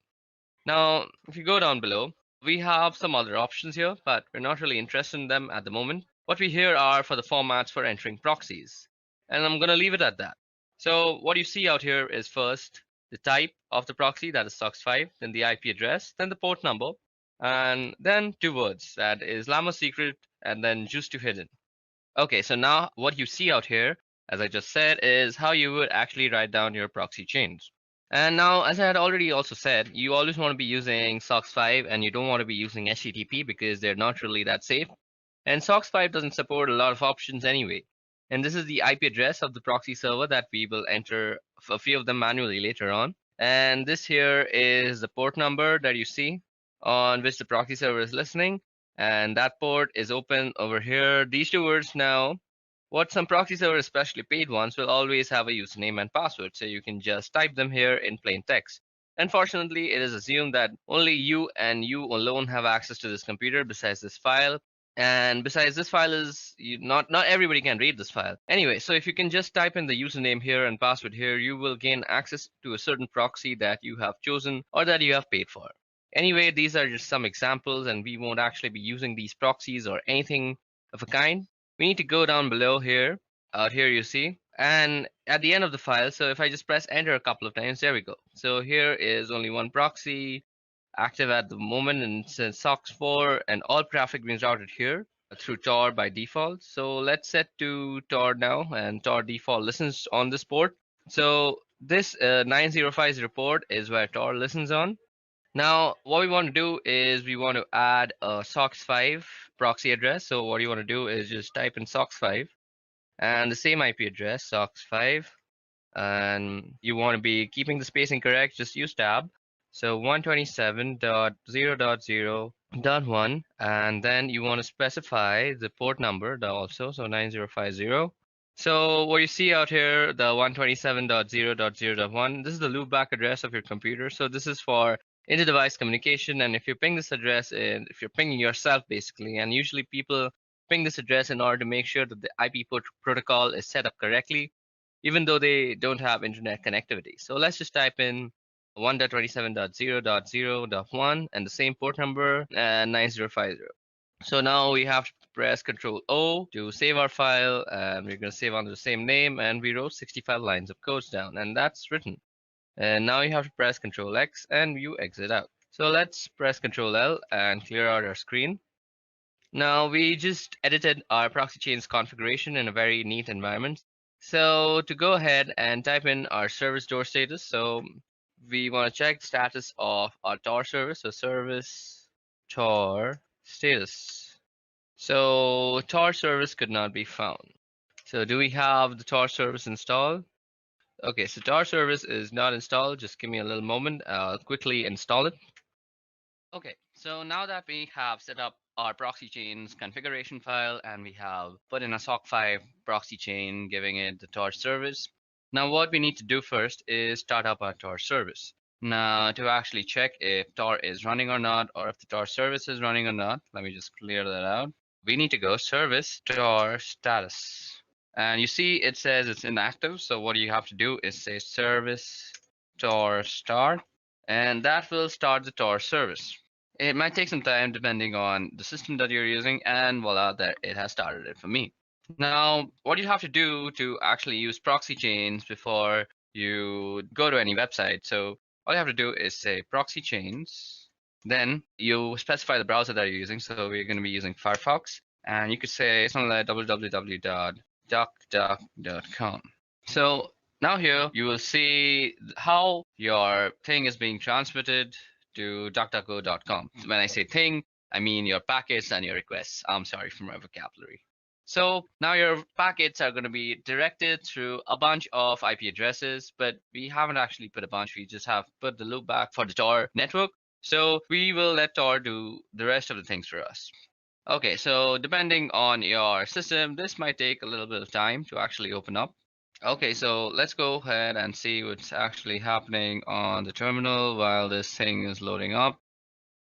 Now, if you go down below, we have some other options here, but we're not really interested in them at the moment. What we here are for the formats for entering proxies, and I'm going to leave it at that. So what you see out here is first the type of the proxy, that is SOX5, then the IP address, then the port number, and then two words, that is Llama secret, and then juice to hidden. Okay, so now what you see out here, as I just said, is how you would actually write down your proxy chains. And now, as I had already also said, you always want to be using SOX5 and you don't want to be using HTTP because they're not really that safe. And SOX5 doesn't support a lot of options anyway. And this is the IP address of the proxy server that we will enter a few of them manually later on. And this here is the port number that you see on which the proxy server is listening. And that port is open over here. These two words now, what some proxy servers, especially paid ones, will always have a username and password. So you can just type them here in plain text. Unfortunately, it is assumed that only you and you alone have access to this computer besides this file. And besides, this file is not everybody can read this file. Anyway, so if you can just type in the username here and password here, you will gain access to a certain proxy that you have chosen or that you have paid for. Anyway, these are just some examples, and we won't actually be using these proxies or anything of a kind. We need to go down below here. Out here you see, and at the end of the file, so if I just press enter a couple of times, there we go. So here is only one proxy active at the moment, and since SOX4 and all traffic being routed here through Tor by default. So let's set to Tor now, and Tor default listens on this port. So this 9050 port is where Tor listens on. Now, what we want to do is we want to add a SOX5 proxy address. So what you want to do is just type in SOX5 and the same IP address, SOX5, and you want to be keeping the spacing correct, just use tab. So 127.0.0.1, and then you want to specify the port number also, so 9050. So what you see out here, the 127.0.0.1, this is the loopback address of your computer. So this is for inter-device communication, and if you ping this address in, if you're pinging yourself basically, and usually people ping this address in order to make sure that the IP protocol is set up correctly, even though they don't have internet connectivity. So let's just type in 1.27.0.0.1 and the same port number and 9050. So now we have to press Control O to save our file, and we're going to save under the same name, and we wrote 65 lines of codes down, and that's written. And now you have to press Control X and you exit out. So let's press Control L and clear out our screen. Now we just edited our proxy chains configuration in a very neat environment. So to go ahead and type in our service door status. So we want to check the status of our Tor service. So service Tor status. So Tor service could not be found. So do we have the Tor service installed? Okay, so Tor service is not installed. Just give me a little moment. I'll quickly install it. Okay, so now that we have set up our proxy chains configuration file and we have put in a SOC5 proxy chain, giving it the Tor service. Now what we need to do first is start up our Tor service. Now to actually check if Tor is running or not, or if the Tor service is running or not, let me just clear that out. We need to go service Tor status. And you see it says it's inactive. So what you have to do is say service Tor start, and that will start the Tor service. It might take some time depending on the system that you're using, and voila, there it has started it for me. Now, what you have to do to actually use proxy chains before you go to any website. So all you have to do is say proxy chains, Then you specify the browser that you're using. So we're going to be using Firefox, and you could say something like www.duckduck.com. So now here you will see how your thing is being transmitted to DuckDuckGo.com. When I say thing, I mean your packets and your requests. I'm sorry for my vocabulary. So now your packets are going to be directed through a bunch of IP addresses, but we haven't actually put a bunch. We just have put the loopback for the Tor network. So we will let Tor do the rest of the things for us. Okay, so depending on your system, this might take a little bit of time to actually open up. Okay, so let's go ahead and see what's actually happening on the terminal while this thing is loading up.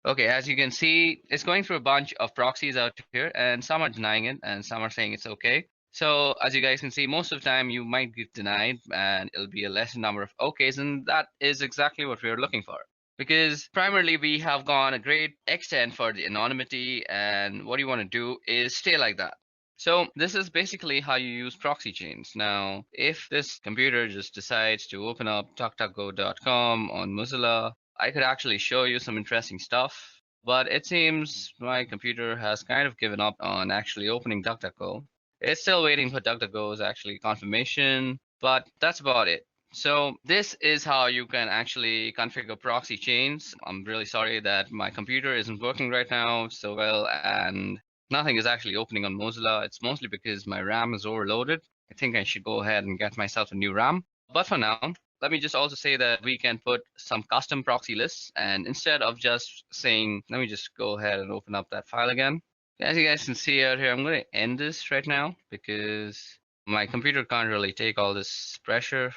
Okay, as you can see, it's going through a bunch of proxies out here, and some are denying it, and some are saying it's okay. So as you guys can see, most of the time you might get denied, and it'll be a lesser number of okays, and that is exactly what we're looking for. Because primarily we have gone a great extent for the anonymity, and what you want to do is stay like that. So this is basically how you use proxy chains. Now, if this computer just decides to open up DuckDuckGo.com on Mozilla, I could actually show you some interesting stuff, but it seems my computer has kind of given up on actually opening DuckDuckGo. It's still waiting for DuckDuckGo's actually confirmation, but that's about it. So this is how you can actually configure proxy chains. I'm really sorry that my computer isn't working right now so well, and nothing is actually opening on Mozilla. It's mostly because my RAM is overloaded. I think I should go ahead and get myself a new RAM. But for now, let me just also say that we can put some custom proxy lists, and instead of just saying, let me just go ahead and open up that file again. As you guys can see out here, I'm going to end this right now because my computer can't really take all this pressure.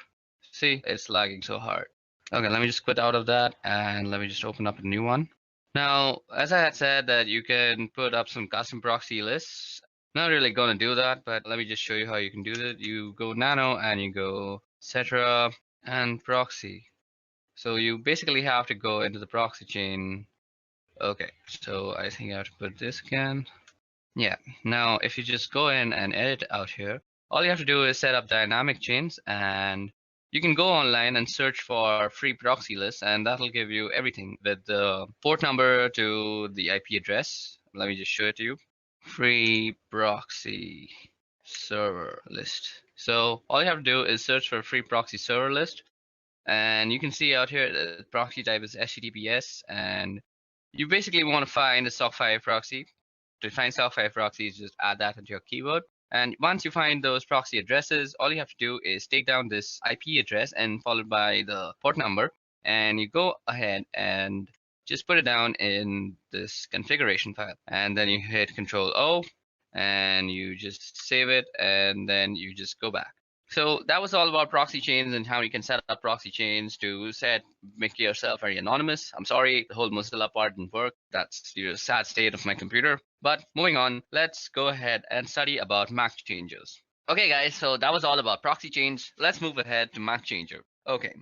See, it's lagging so hard. Okay, let me just quit out of that and let me just open up a new one. Now, as I had said that you can put up some custom proxy lists. Not really going to do that, but let me just show you how you can do that. You go nano and you go etc and proxy. So you basically have to go into the proxy chain. Okay, so I think I have to put this again. Yeah, now if you just go in and edit out here, all you have to do is set up dynamic chains, and you can go online and search for free proxy lists, and that'll give you everything with the port number to the IP address. Let me just show it to you. Free proxy server list. So all you have to do is search for a free proxy server list, and you can see out here the proxy type is HTTPS, and you basically want to find a SOC5 proxy. To find SOC5 proxies, just add that into your keyword. And once you find those proxy addresses, all you have to do is take down this IP address and followed by the port number, and you go ahead and just put it down in this configuration file. And then you hit Control O and you just save it, and then you just go back. So that was all about proxy chains and how you can set up proxy chains to make yourself very anonymous. I'm sorry, the whole Mozilla part didn't work. That's the sad state of my computer. But moving on, let's go ahead and study about Maccangers. Okay, guys, so that was all about proxy chains. Let's move ahead to Macchanger. Okay,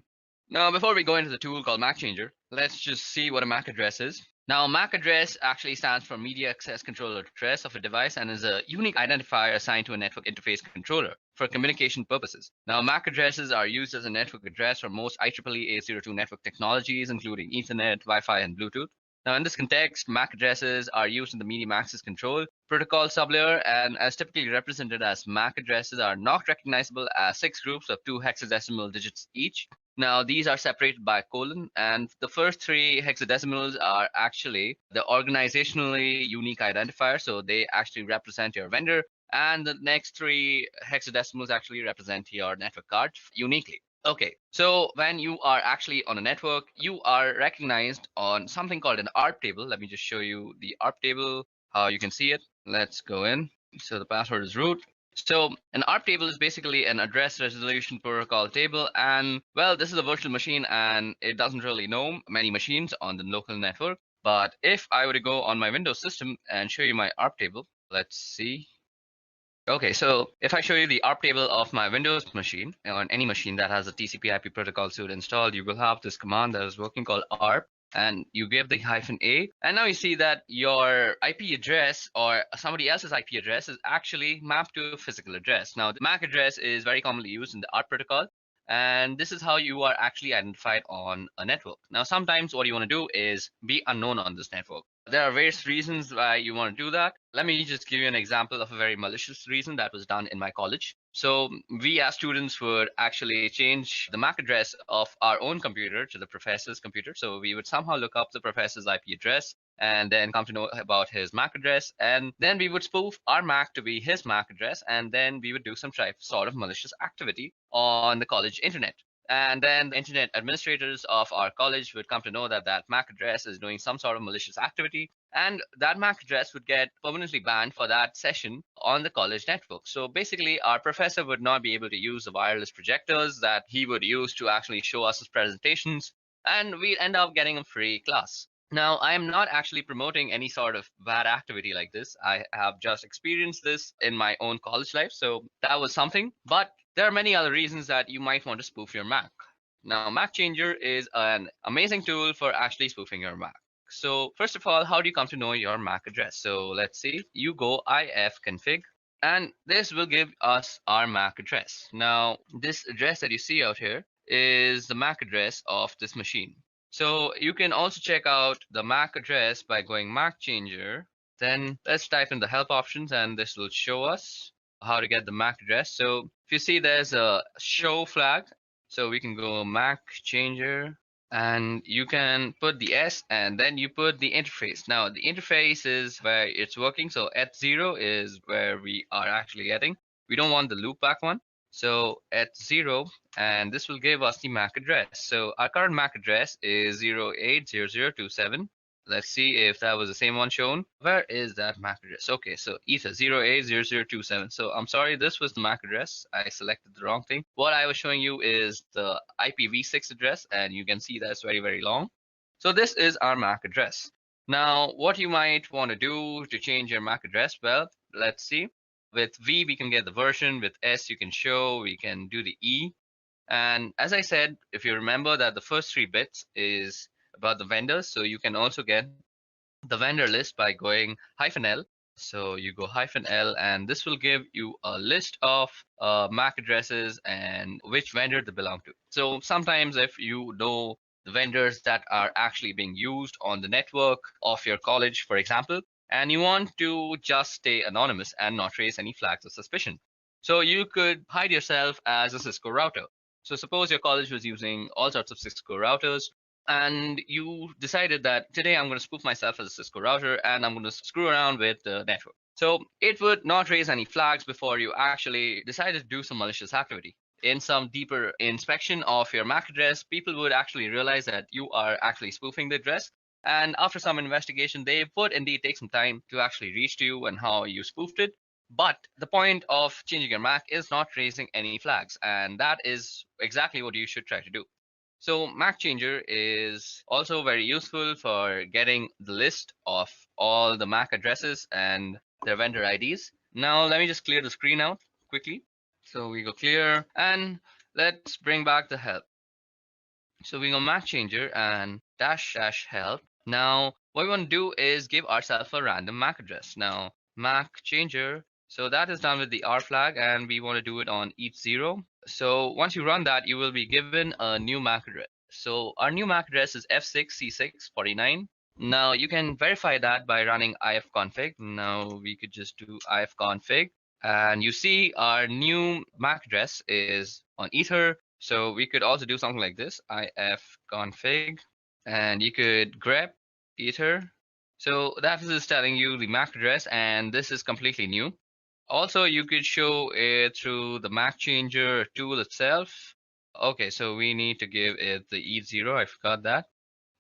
now before we go into the tool called Macchanger, let's just see what a MAC address is. Now, MAC address actually stands for Media Access Controller Address of a device and is a unique identifier assigned to a network interface controller for communication purposes. Now, MAC addresses are used as a network address for most IEEE 802 network technologies, including Ethernet, Wi-Fi, and Bluetooth. Now, in this context, MAC addresses are used in the medium access control protocol sublayer, and as typically represented as MAC addresses are not recognizable as 6 groups of 2 hexadecimal digits each. Now, these are separated by a colon, and the first 3 hexadecimals are actually the organizationally unique identifier, so they actually represent your vendor, and the next 3 hexadecimals actually represent your network card uniquely. Okay, so when you are actually on a network, you are recognized on something called an ARP table. Let me just show you the ARP table, how you can see it. Let's go in. So the password is root. So an ARP table is basically an address resolution protocol table, and well, this is a virtual machine and it doesn't really know many machines on the local network. But if I were to go on my Windows system and show you my ARP table, let's see. Okay, so if I show you the ARP table of my Windows machine, on any machine that has a TCP/IP protocol suite installed, you will have this command that is working called ARP, and you give the -a, and now you see that your IP address or somebody else's IP address is actually mapped to a physical address. Now, the MAC address is very commonly used in the ARP protocol, And this is how you are actually identified on a network. Now, sometimes what you want to do is be unknown on this network. There are various reasons why you want to do that. Let me just give you an example of a very malicious reason that was done in my college. So we as students would actually change the MAC address of our own computer to the professor's computer. So we would somehow look up the professor's IP address and then come to know about his MAC address. And then we would spoof our MAC to be his MAC address. And then we would do some sort of malicious activity on the college internet. And then the internet administrators of our college would come to know that that MAC address is doing some sort of malicious activity. And that MAC address would get permanently banned for that session on the college network. So basically, our professor would not be able to use the wireless projectors that he would use to actually show us his presentations. And we end up getting a free class. Now, I am not actually promoting any sort of bad activity like this. I have just experienced this in my own college life. So that was something. But there are many other reasons that you might want to spoof your Mac. Now, Macchanger is an amazing tool for actually spoofing your Mac. So first of all, how do you come to know your MAC address? So let's see, you go ifconfig, and this will give us our MAC address. Now, this address that you see out here is the MAC address of this machine. So you can also check out the MAC address by going Macchanger. Then let's type in the help options, and this will show us how to get the MAC address. So if you see there's a show flag, so we can go Macchanger, and you can put the S and then you put the interface. Now the interface is where it's working. So at0 is where we are actually getting. We don't want the loopback one. So at0, and this will give us the MAC address. So our current MAC address is 080027. Let's see if that was the same one shown. Where is that MAC address? Okay, so ether 080027. So I'm sorry, this was the MAC address. I selected the wrong thing. What I was showing you is the IPv6 address, and you can see that's very, very long. So this is our MAC address. Now, what you might want to do to change your MAC address, well, let's see. With V, we can get the version. With S, you can show. We can do the E. And as I said, if you remember that the first 3 bits is about the vendors, so you can also get the vendor list by going -L. So you go -L, and this will give you a list of MAC addresses and which vendor they belong to. So sometimes if you know the vendors that are actually being used on the network of your college, for example, and you want to just stay anonymous and not raise any flags of suspicion, so you could hide yourself as a Cisco router. So suppose your college was using all sorts of Cisco routers, and you decided that today I'm going to spoof myself as a Cisco router and I'm going to screw around with the network. So it would not raise any flags before you actually decided to do some malicious activity. In some deeper inspection of your MAC address, people would actually realize that you are actually spoofing the address. And after some investigation, they would indeed take some time to actually reach to you and how you spoofed it. But the point of changing your MAC is not raising any flags. And that is exactly what you should try to do. So Macchanger is also very useful for getting the list of all the MAC addresses and their vendor IDs. Now let me just clear the screen out quickly. So we go clear, and let's bring back the help. So we go Macchanger and --help. Now what we want to do is give ourselves a random MAC address. Now Macchanger, so that is done with the R flag, and we want to do it on each 0. So once you run that, you will be given a new MAC address. So our new MAC address is F6C649. Now you can verify that by running ifconfig. Now we could just do ifconfig, and you see our new MAC address is on Ether. So we could also do something like this, ifconfig, and you could grep Ether. So that is telling you the MAC address, and this is completely new. Also, you could show it through the Macchanger tool itself. Okay, so we need to give it the E0. I forgot that.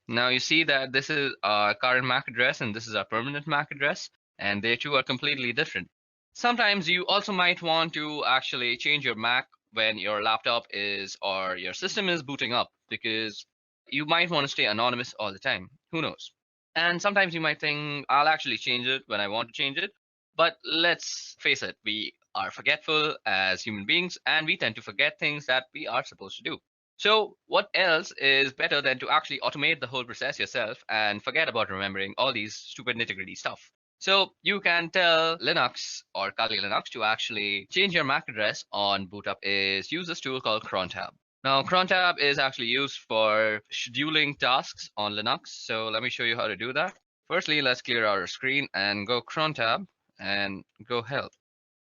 Now you see that this is our current MAC address and this is our permanent MAC address, and they two are completely different. Sometimes you also might want to actually change your MAC when your laptop is or your system is booting up, because you might want to stay anonymous all the time. Who knows? And sometimes you might think, I'll actually change it when I want to change it. But let's face it, we are forgetful as human beings, and we tend to forget things that we are supposed to do. So what else is better than to actually automate the whole process yourself and forget about remembering all these stupid nitty-gritty stuff? So you can tell Linux or Kali Linux to actually change your MAC address on boot up is use this tool called cron tab. Now, cron tab is actually used for scheduling tasks on Linux. So let me show you how to do that. Firstly, let's clear our screen and go cron tab and go help.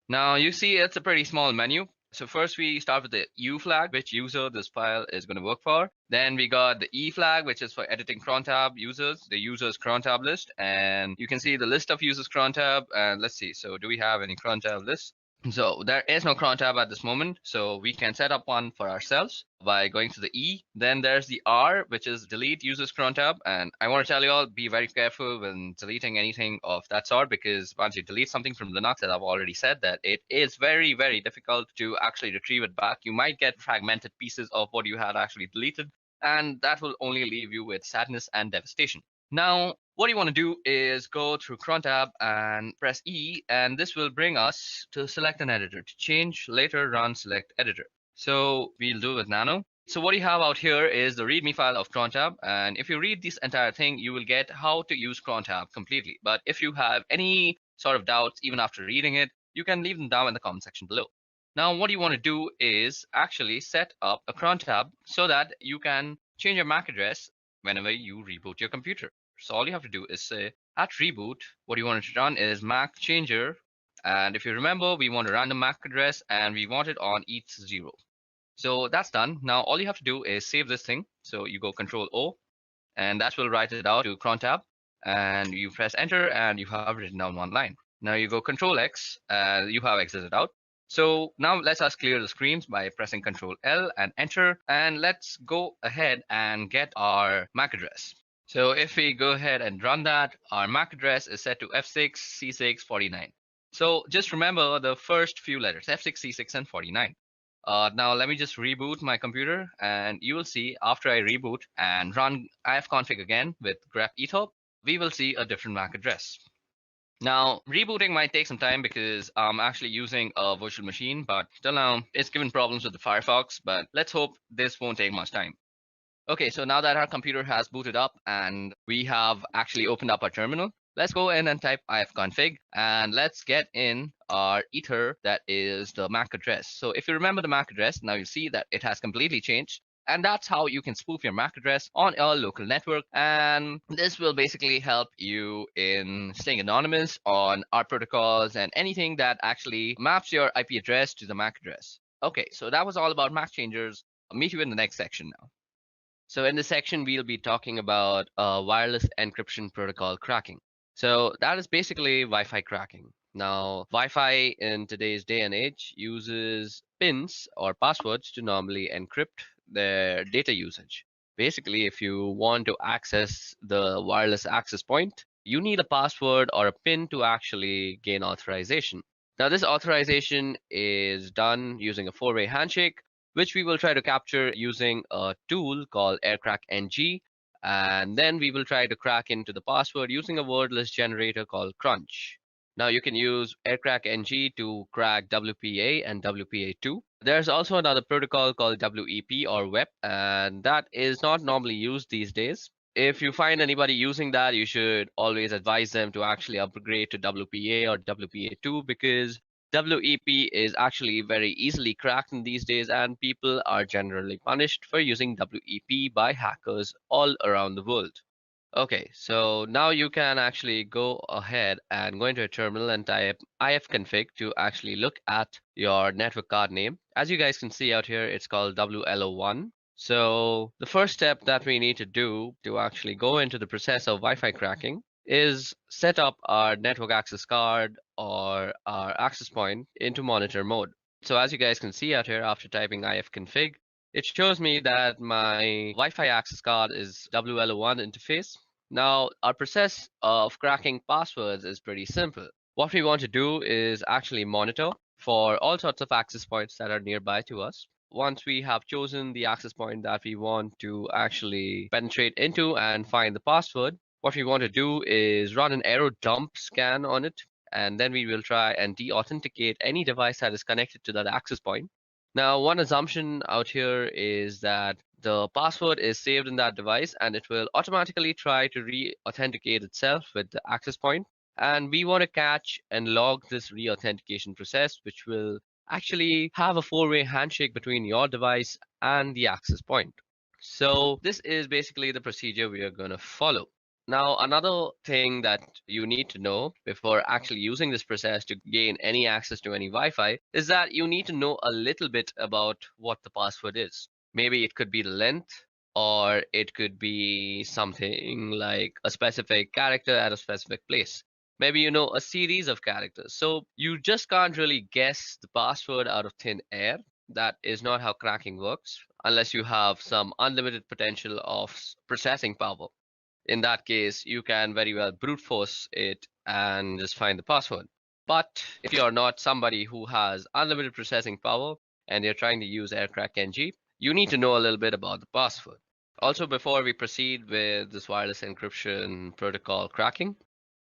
Now you see it's a pretty small menu. So first we start with the U flag, which user this file is going to work for. Then we got the E flag, which is for editing cron tab users, the users cron tab list. And you can see the list of users cron tab. And let's see. So do we have any cron tab lists? So there is no cron tab at this moment, so we can set up one for ourselves by going to the E. Then there's the R, which is delete users cron tab. And I want to tell you all, be very careful when deleting anything of that sort, because once you delete something from Linux, as I've already said, that it is very, very difficult to actually retrieve it back. You might get fragmented pieces of what you had actually deleted, and that will only leave you with sadness and devastation. Now, what you want to do is go through cron tab and press E, and this will bring us to select an editor. To change, later run select editor. So we'll do it with nano. So what you have out here is the readme file of cron tab, and if you read this entire thing, you will get how to use cron tab completely. But if you have any sort of doubts even after reading it, you can leave them down in the comment section below. Now, what you want to do is actually set up a cron tab so that you can change your MAC address whenever you reboot your computer. So all you have to do is say at reboot, what you want to run is Macchanger. And if you remember, we want a random MAC address and we want it on ETH0. So that's done. Now all you have to do is save this thing. So you go Control O, and that will write it out to cron tab. And you press enter and you have written down one line. Now you go Control X, you have exited out. So now let's us clear the screens by pressing Control L and enter. And let's go ahead and get our MAC address. So if we go ahead and run that, our MAC address is set to F6C649. So just remember the first few letters, F6, C6, and 49. Now let me just reboot my computer, and you will see after I reboot and run ifconfig again with grep ethop, we will see a different MAC address. Now, rebooting might take some time because I'm actually using a virtual machine, but till now it's given problems with the Firefox, but let's hope this won't take much time. Okay, so now that our computer has booted up and we have actually opened up our terminal, let's go in and type ifconfig and let's get in our ether that is the MAC address. So if you remember the MAC address, now you see that it has completely changed. And that's how you can spoof your MAC address on a local network. And this will basically help you in staying anonymous on our protocols and anything that actually maps your IP address to the MAC address. Okay, so that was all about Maccangers. I'll meet you in the next section now. So in this section, we'll be talking about wireless encryption protocol cracking. So that is basically Wi-Fi cracking. Now, Wi-Fi in today's day and age uses pins or passwords to normally encrypt their data usage. Basically, if you want to access the wireless access point, you need a password or a pin to actually gain authorization. Now, this authorization is done using a four-way handshake, which we will try to capture using a tool called Aircrack-ng. And then we will try to crack into the password using a wordless generator called Crunch. Now you can use Aircrack-ng to crack WPA and WPA2. There's also another protocol called WEP or WEP, and that is not normally used these days. If you find anybody using that, you should always advise them to actually upgrade to WPA or WPA2 because WEP is actually very easily cracked in these days, and people are generally punished for using WEP by hackers all around the world. Okay, so now you can actually go ahead and go into a terminal and type ifconfig to actually look at your network card name. As you guys can see out here, it's called WLO1. So the first step that we need to do to actually go into the process of Wi-Fi cracking is set up our network access card or our access point into monitor mode. So as you guys can see out here, after typing ifconfig, it shows me that my Wi-Fi access card is WLO1 interface. Now, our process of cracking passwords is pretty simple. What we want to do is actually monitor for all sorts of access points that are nearby to us. Once we have chosen the access point that we want to actually penetrate into and find the password, what we want to do is run an arrow dump scan on it, and then we will try and de-authenticate any device that is connected to that access point. Now, one assumption out here is that the password is saved in that device and it will automatically try to re-authenticate itself with the access point. And we want to catch and log this re-authentication process, which will actually have a four-way handshake between your device and the access point. So this is basically the procedure we are going to follow. Now, another thing that you need to know before actually using this process to gain any access to any Wi-Fi is that you need to know a little bit about what the password is. Maybe it could be the length, or it could be something like a specific character at a specific place. Maybe you know a series of characters. So you just can't really guess the password out of thin air. That is not how cracking works, unless you have some unlimited potential of processing power. In that case, you can very well brute force it and just find the password. But if you're not somebody who has unlimited processing power and you're trying to use Aircrack-ng, you need to know a little bit about the password. Also, before we proceed with this wireless encryption protocol cracking,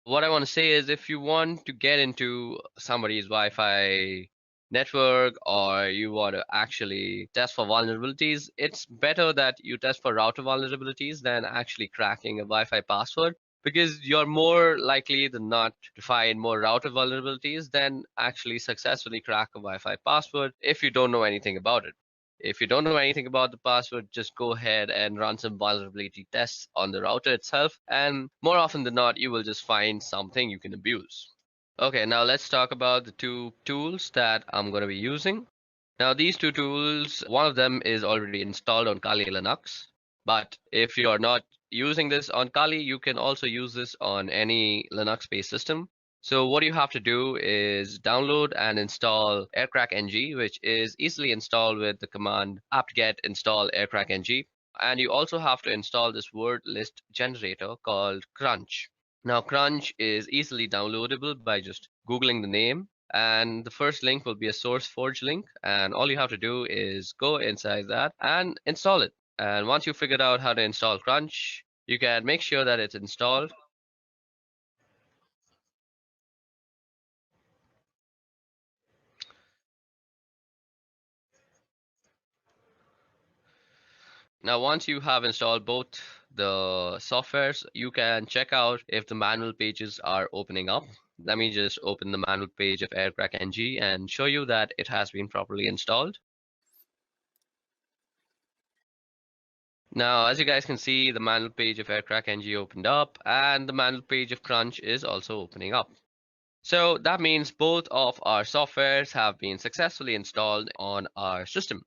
what I want to say is if you want to get into somebody's Wi-Fi network or you want to actually test for vulnerabilities, it's better that you test for router vulnerabilities than actually cracking a Wi-Fi password because you're more likely than not to find more router vulnerabilities than actually successfully crack a Wi-Fi password if you don't know anything about it. If you don't know anything about the password, just go ahead and run some vulnerability tests on the router itself, and more often than not, you will just find something you can abuse. Okay, now let's talk about the two tools that I'm going to be using. Now, these two tools, one of them is already installed on Kali Linux, but if you're not using this on Kali, you can also use this on any Linux-based system. So what you have to do is download and install Aircrack-ng, which is easily installed with the command apt-get install Aircrack-ng. And you also have to install this word list generator called Crunch. Now, Crunch is easily downloadable by just Googling the name, and the first link will be a SourceForge link, and all you have to do is go inside that and install it. And once you figured out how to install Crunch, you can make sure that it's installed. Now, once you have installed both the softwares, you can check out if the manual pages are opening up. Let me just open the manual page of Aircrack-ng and show you that it has been properly installed. Now, as you guys can see, the manual page of Aircrack-ng opened up, and the manual page of Crunch is also opening up. So that means both of our softwares have been successfully installed on our system.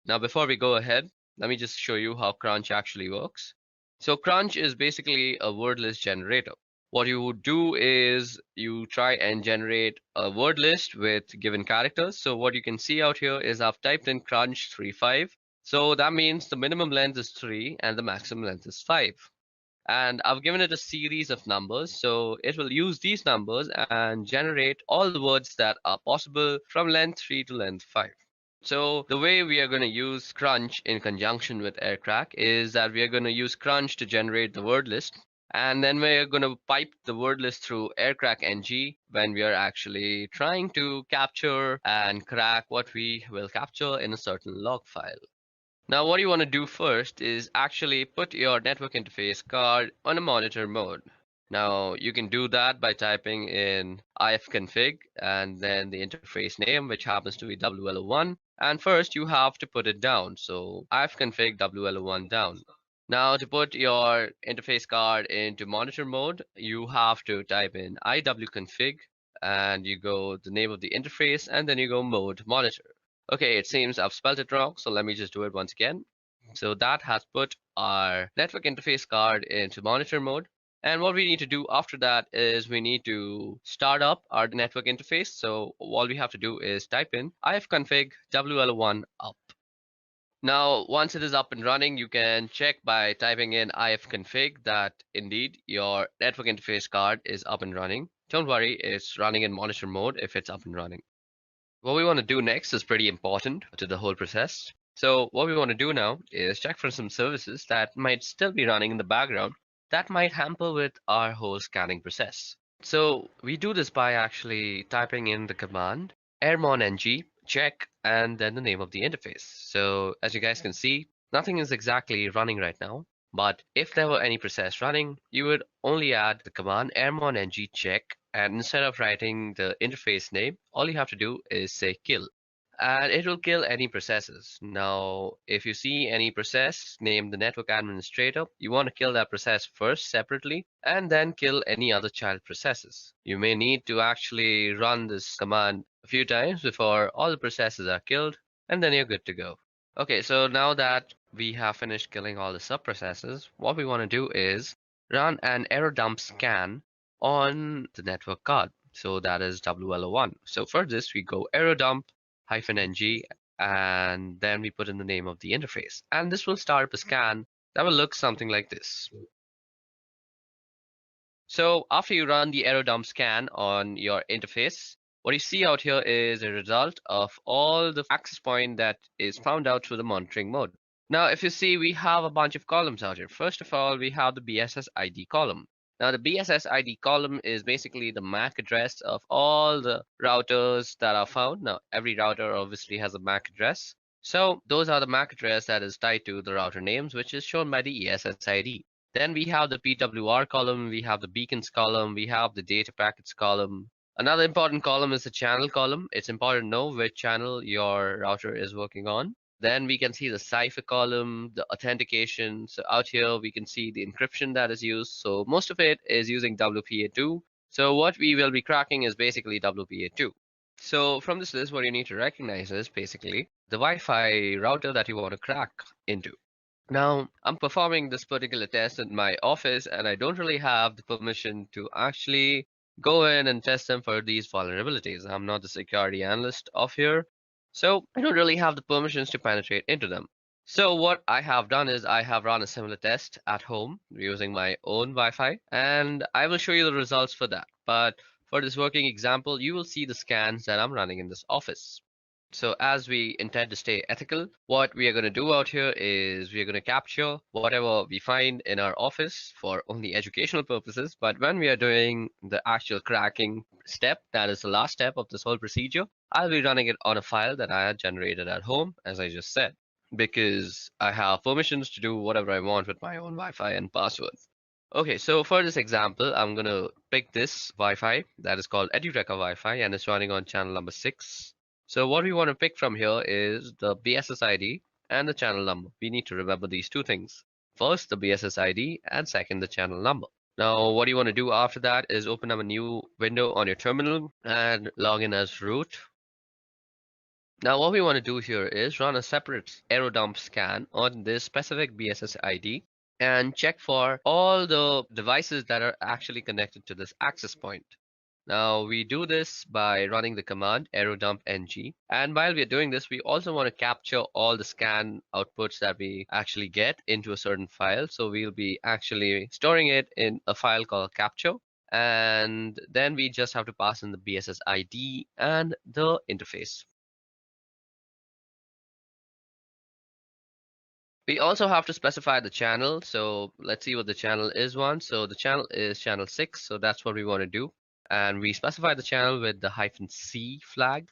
Now, before we go ahead, let me just show you how Crunch actually works. So Crunch is basically a word list generator. What you would do is you try and generate a word list with given characters. So what you can see out here is I've typed in Crunch 35. So that means the minimum length is 3 and the maximum length is 5. And I've given it a series of numbers. So it will use these numbers and generate all the words that are possible from length 3 to length 5. So the way we are going to use Crunch in conjunction with Aircrack is that we are going to use Crunch to generate the word list. And then we're going to pipe the word list through Aircrack-ng when we are actually trying to capture and crack what we will capture in a certain log file. Now, what you want to do first is actually put your network interface card on a monitor mode. Now, you can do that by typing in ifconfig and then the interface name, which happens to be WLO1. And first, you have to put it down. So, ifconfig WLO1 down. Now, to put your interface card into monitor mode, you have to type in iwconfig and you go the name of the interface and then you go mode monitor. Okay, it seems I've spelled it wrong, so let me just do it once again. So that has put our network interface card into monitor mode. And what we need to do after that is we need to start up our network interface. So all we have to do is type in ifconfig WL1 up. Now, once it is up and running, you can check by typing in ifconfig that indeed your network interface card is up and running. Don't worry, it's running in monitor mode if it's up and running. What we want to do next is pretty important to the whole process. So what we want to do now is check for some services that might still be running in the background that might hamper with our whole scanning process. So we do this by actually typing in the command airmon-ng check and then the name of the interface. So as you guys can see, nothing is exactly running right now. But if there were any process running, you would only add the command airmon-ng check, and instead of writing the interface name, all you have to do is say kill. and it will kill any processes. Now, if you see any process named the network administrator, you want to kill that process first separately and then kill any other child processes. You may need to actually run this command a few times before all the processes are killed, and then you're good to go. Okay, so now that we have finished killing all the sub-processes, what we want to do is run an error dump scan on the network card. So that is WLO1. So for this, we go error dump -ng, and then we put in the name of the interface. And this will start up a scan that will look something like this. So after you run the error dump scan on your interface, what you see out here is a result of all the access point that is found out through the monitoring mode. Now, if you see, we have a bunch of columns out here. First of all, we have the BSS ID column. Now, the BSS ID column is basically the MAC address of all the routers that are found. Now, every router obviously has a MAC address. So those are the MAC address that is tied to the router names, which is shown by the ESS ID. Then we have the PWR column, we have the beacons column, we have the data packets column. Another important column is the channel column. It's important to know which channel your router is working on. Then we can see the cipher column, the authentication. So out here we can see the encryption that is used. So most of it is using WPA2. So what we will be cracking is basically WPA2. So from this list, what you need to recognize is basically the Wi-Fi router that you want to crack into. Now, I'm performing this particular test in my office, and I don't really have the permission to actually go in and test them for these vulnerabilities. I'm not the security analyst of here, so I don't really have the permissions to penetrate into them. So what I have done is I have run a similar test at home using my own Wi-Fi, and I will show you the results for that. But for this working example, you will see the scans that I'm running in this office. So as we intend to stay ethical, what we are going to do out here is we are going to capture whatever we find in our office for only educational purposes. But when we are doing the actual cracking step, that is the last step of this whole procedure, I'll be running it on a file that I had generated at home, as I just said, because I have permissions to do whatever I want with my own Wi-Fi and passwords. Okay, so for this example, I'm going to pick this Wi-Fi that is called Edureka Wi-Fi, and it's running on channel number 6. So what we want to pick from here is the BSS ID and the channel number. We need to remember these two things. First, the BSS ID, and second, the channel number. Now, what you want to do after that is open up a new window on your terminal and log in as root. Now, what we want to do here is run a separate error dump scan on this specific BSS ID and check for all the devices that are actually connected to this access point. Now we do this by running the command error-dump-ng, and while we're doing this, we also want to capture all the scan outputs that we actually get into a certain file. So we'll be actually storing it in a file called capture, and then we just have to pass in the BSS ID and the interface. We also have to specify the channel. So let's see what the channel is one. So the channel is channel 6, so that's what we want to do. And we specify the channel with the -c flag.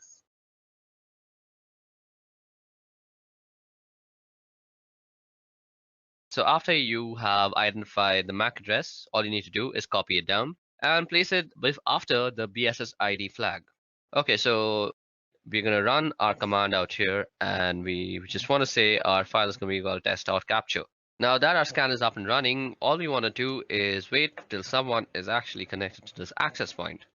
So after you have identified the MAC address, all you need to do is copy it down and place it after the BSS ID flag. Okay, so we're going to run our command out here, and we just want to say our file is going to be called test.capture. Now that our scan is up and running, all we want to do is wait till someone is actually connected to this access point.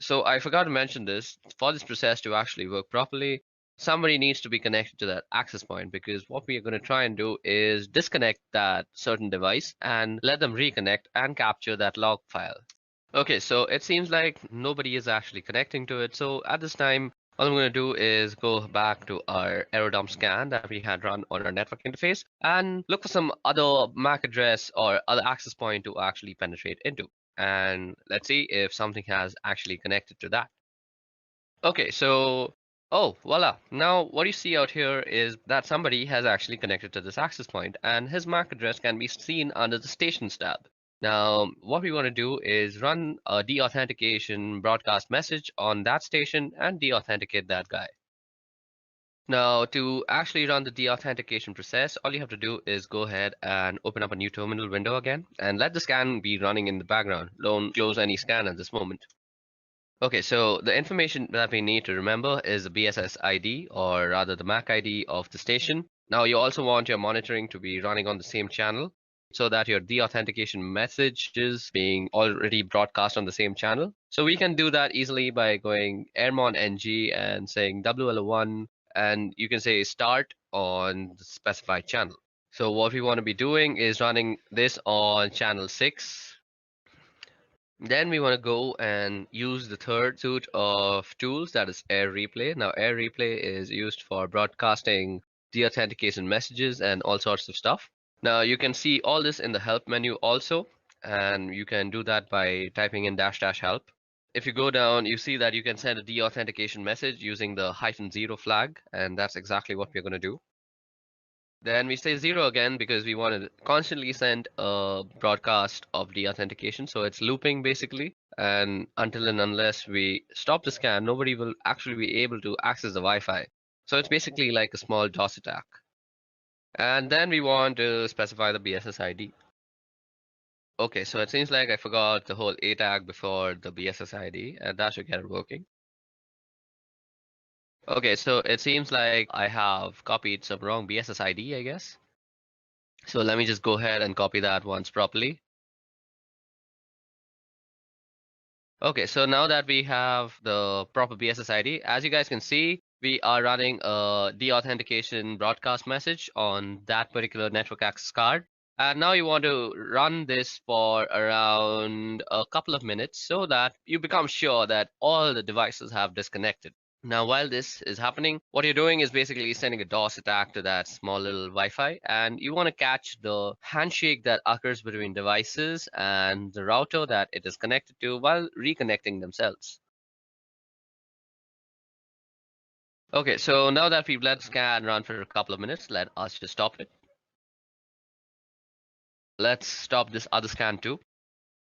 So I forgot to mention this. For this process to actually work properly, somebody needs to be connected to that access point, because what we are going to try and do is disconnect that certain device and let them reconnect and capture that log file. Okay, so it seems like nobody is actually connecting to it. So at this time, all I'm going to do is go back to our error dump scan that we had run on our network interface and look for some other MAC address or other access point to actually penetrate into. And let's see if something has actually connected to that. Okay, so, oh, voila. Now what you see out here is that somebody has actually connected to this access point, and his MAC address can be seen under the stations tab. Now, what we want to do is run a deauthentication broadcast message on that station and deauthenticate that guy. Now, to actually run the deauthentication process, all you have to do is go ahead and open up a new terminal window again and let the scan be running in the background. Don't close any scan at this moment. Okay, so the information that we need to remember is the BSS ID, or rather the MAC ID of the station. Now you also want your monitoring to be running on the same channel so that your deauthentication message is being already broadcast on the same channel. So we can do that easily by going airmon ng and saying WL1, and you can say start on the specified channel. So what we want to be doing is running this on channel 6. Then we want to go and use the third suite of tools, that is Air Replay. Now, Air Replay is used for broadcasting deauthentication messages and all sorts of stuff. Now, you can see all this in the help menu also, and you can do that by typing in dash dash help. If you go down, you see that you can send a deauthentication message using the -0 flag, and that's exactly what we're going to do. Then we say 0 again because we want to constantly send a broadcast of deauthentication. So it's looping basically. And until and unless we stop the scan, nobody will actually be able to access the Wi-Fi. So it's basically like a small DOS attack. And then we want to specify the BSS ID. Okay, so it seems like I forgot the whole A tag before the BSS ID, and that should get it working. Okay, so it seems like I have copied some wrong BSS ID, I guess. So let me just go ahead and copy that once properly. Okay, so now that we have the proper BSS ID, as you guys can see, we are running a deauthentication broadcast message on that particular network access card. And now you want to run this for around a couple of minutes so that you become sure that all the devices have disconnected. Now, while this is happening, what you're doing is basically sending a DOS attack to that small little Wi-Fi, and you want to catch the handshake that occurs between devices and the router that it is connected to while reconnecting themselves. Okay, so now that we've let the scan run for a couple of minutes, let us just stop it. Let's stop this other scan too.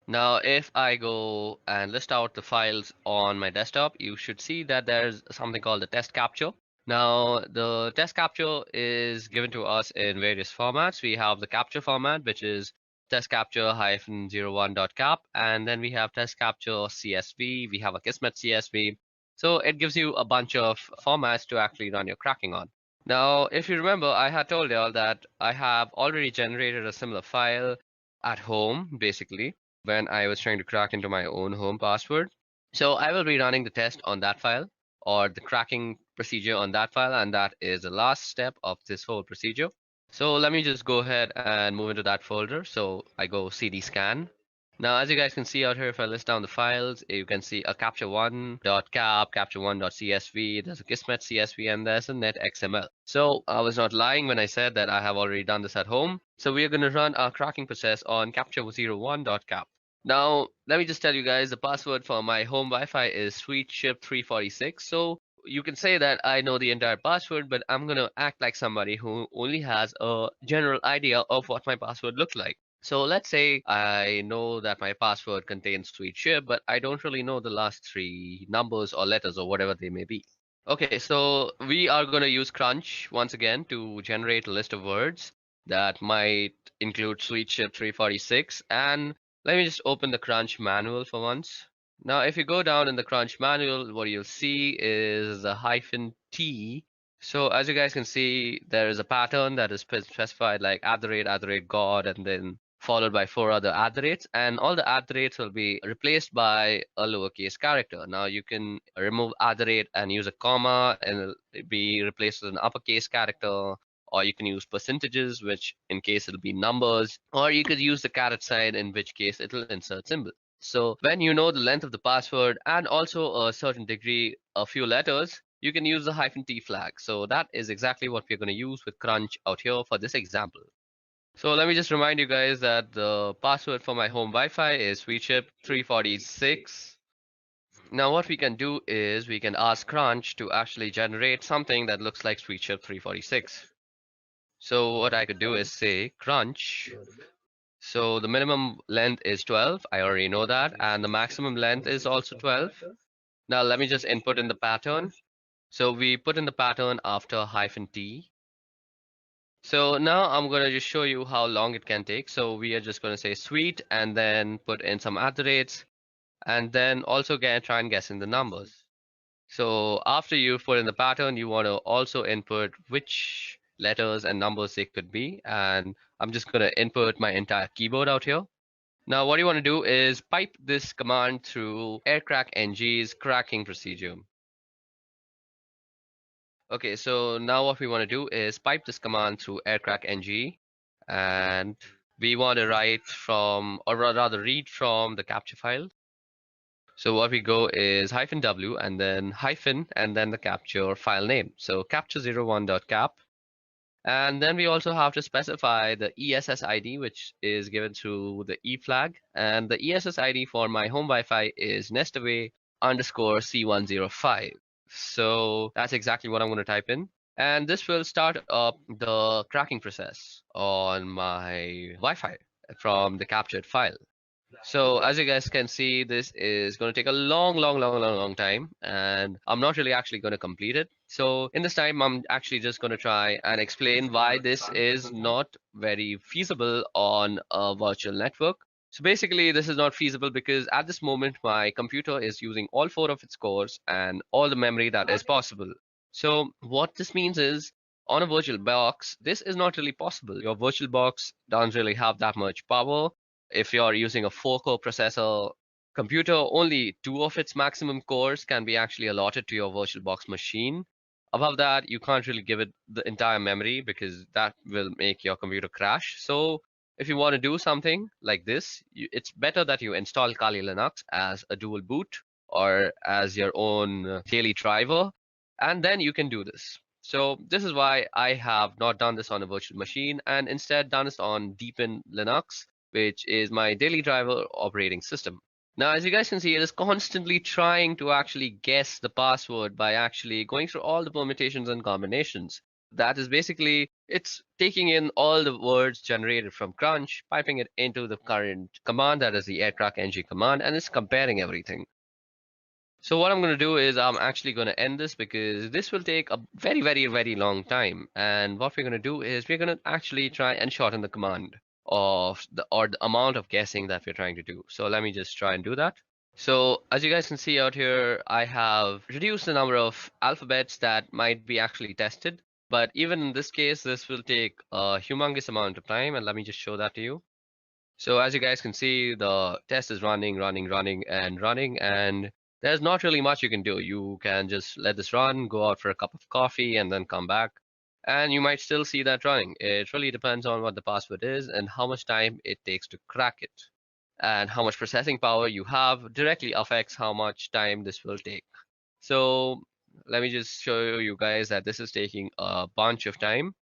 Now, if I go and list out the files on my desktop, you should see that there's something called the test capture. Now, the test capture is given to us in various formats. We have the capture format, which is test capture -01.cap, and then we have test capture CSV. We have a Kismet CSV. So it gives you a bunch of formats to actually run your cracking on. Now, if you remember, I had told y'all that I have already generated a similar file at home, basically, when I was trying to crack into my own home password. So I will be running the test on that file, or the cracking procedure on that file, and that is the last step of this whole procedure. So let me just go ahead and move into that folder. So I go cd scan. Now, as you guys can see out here, if I list down the files, you can see a capture1.cap, capture1.csv, there's a Kismet CSV, and there's a netxml. So I was not lying when I said that I have already done this at home. So we are going to run our cracking process on capture01.cap. Now, let me just tell you guys the password for my home Wi-Fi is sweetship346. So you can say that I know the entire password, but I'm going to act like somebody who only has a general idea of what my password looks like. So let's say I know that my password contains sweet ship, but I don't really know the last three numbers or letters or whatever they may be. Okay, so we are going to use Crunch once again to generate a list of words that might include sweet ship 346. And let me just open the Crunch manual for once. Now, if you go down in the Crunch manual, what you'll see is the -T. So as you guys can see, there is a pattern that is specified like @God, and then followed by 4 other @, and all the @ will be replaced by a lowercase character. Now you can remove @ and use a comma, and it'll be replaced with an uppercase character, or you can use percentages, which in case it'll be numbers, or you could use the caret sign, in which case it'll insert symbol. So when you know the length of the password and also a certain degree, a few letters, you can use the -T flag. So that is exactly what we're going to use with Crunch out here for this example. So let me just remind you guys that the password for my home Wi-Fi is sweetship346. Now what we can do is we can ask Crunch to actually generate something that looks like sweetship346. So what I could do is say Crunch. So the minimum length is 12. I already know that. And the maximum length is also 12. Now let me just input in the pattern. So we put in the pattern after -T. So now I'm going to just show you how long it can take. So we are just going to say sweet and then put in some @. and then also try and guess in the numbers. So after you've put in the pattern, you want to also input which letters and numbers they could be. And I'm just going to input my entire keyboard out here. Now, what you want to do is pipe this command through Aircrack-ng's cracking procedure. Okay, so now what we want to do is pipe this command through Aircrack-ng, and we want to write from, or rather read from the capture file. So what we go is -w and then hyphen and then the capture file name. So capture01.cap. And then we also have to specify the ESS ID, which is given through the E flag. And the ESS ID for my home Wi-Fi is nestaway_C105. So that's exactly what I'm going to type in. And this will start up the cracking process on my Wi-Fi from the captured file. So as you guys can see, this is going to take a long time, and I'm not really actually going to complete it. So in this time, I'm actually just going to try and explain why this is not very feasible on a virtual network. So basically, this is not feasible because at this moment, my computer is using all 4 of its cores and all the memory that is possible. So what this means is on a virtual box, this is not really possible. Your virtual box doesn't really have that much power. If you're using a 4-core processor computer, only 2 of its maximum cores can be actually allotted to your VirtualBox machine. Above that, you can't really give it the entire memory because that will make your computer crash. So if you want to do something like this, it's better that you install Kali Linux as a dual boot or as your own daily driver, and then you can do this. So this is why I have not done this on a virtual machine and instead done this on Deepin Linux, which is my daily driver operating system. Now, as you guys can see, it is constantly trying to actually guess the password by actually going through all the permutations and combinations. That is basically, it's taking in all the words generated from Crunch, piping it into the current command, that is the Aircrack-ng command, and it's comparing everything. So what I'm going to do is I'm actually going to end this because this will take a very long time. And what we're going to do is we're going to actually try and shorten the command of the amount of guessing that we're trying to do. So let me just try and do that. So as you guys can see out here, I have reduced the number of alphabets that might be actually tested. But even in this case, this will take a humongous amount of time. And let me just show that to you. So as you guys can see, the test is running, and there's not really much you can do. You can just let this run, go out for a cup of coffee, and then come back. And you might still see that running. It really depends on what the password is and how much time it takes to crack it. And how much processing power you have directly affects how much time this will take. So let me just show you guys that this is taking a bunch of time.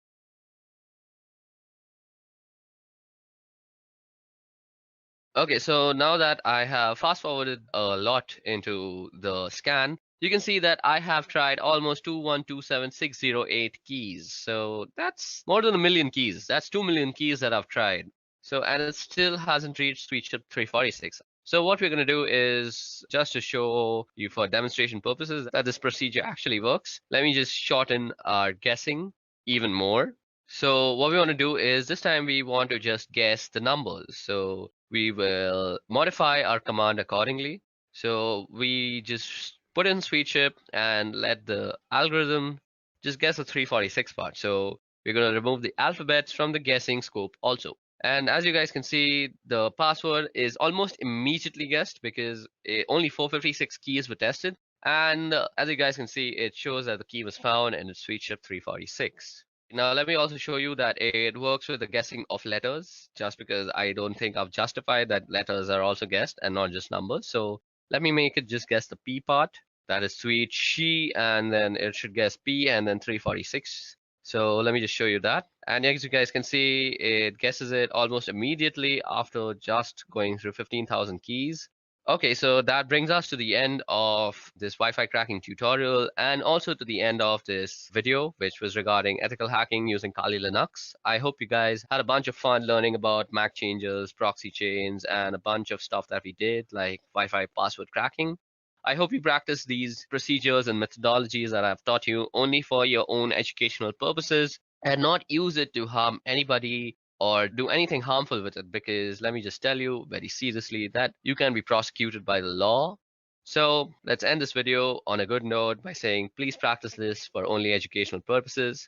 Okay, so now that I have fast forwarded a lot into the scan, you can see that I have tried almost 2127608 keys. So that's more than a million keys. That's 2 million keys that I've tried. So, and it still hasn't reached sweet chip 346. So what we're going to do is just to show you for demonstration purposes that this procedure actually works. Let me just shorten our guessing even more. So what we want to do is this time we want to just guess the numbers. So we will modify our command accordingly. So we just put in sweet chip and let the algorithm just guess the 346 part. So we're going to remove the alphabets from the guessing scope also. And as you guys can see, the password is almost immediately guessed because only 456 keys were tested. And as you guys can see, it shows that the key was found and it's sweet chip 346. Now, let me also show you that it works with the guessing of letters, just because I don't think I've justified that letters are also guessed and not just numbers. So let me make it just guess the P part. That is sweet she, and then it should guess P and then 346. So let me just show you that. And as you guys can see, it guesses it almost immediately after just going through 15,000 keys. Okay, so that brings us to the end of this Wi-Fi cracking tutorial and also to the end of this video, which was regarding ethical hacking using Kali Linux. I hope you guys had a bunch of fun learning about Macchanger's, proxy chains, and a bunch of stuff that we did, like Wi-Fi password cracking. I hope you practice these procedures and methodologies that I've taught you only for your own educational purposes and not use it to harm anybody or do anything harmful with it, because let me just tell you very seriously that you can be prosecuted by the law. So let's end this video on a good note by saying please practice this for only educational purposes.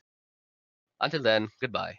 Until then, goodbye.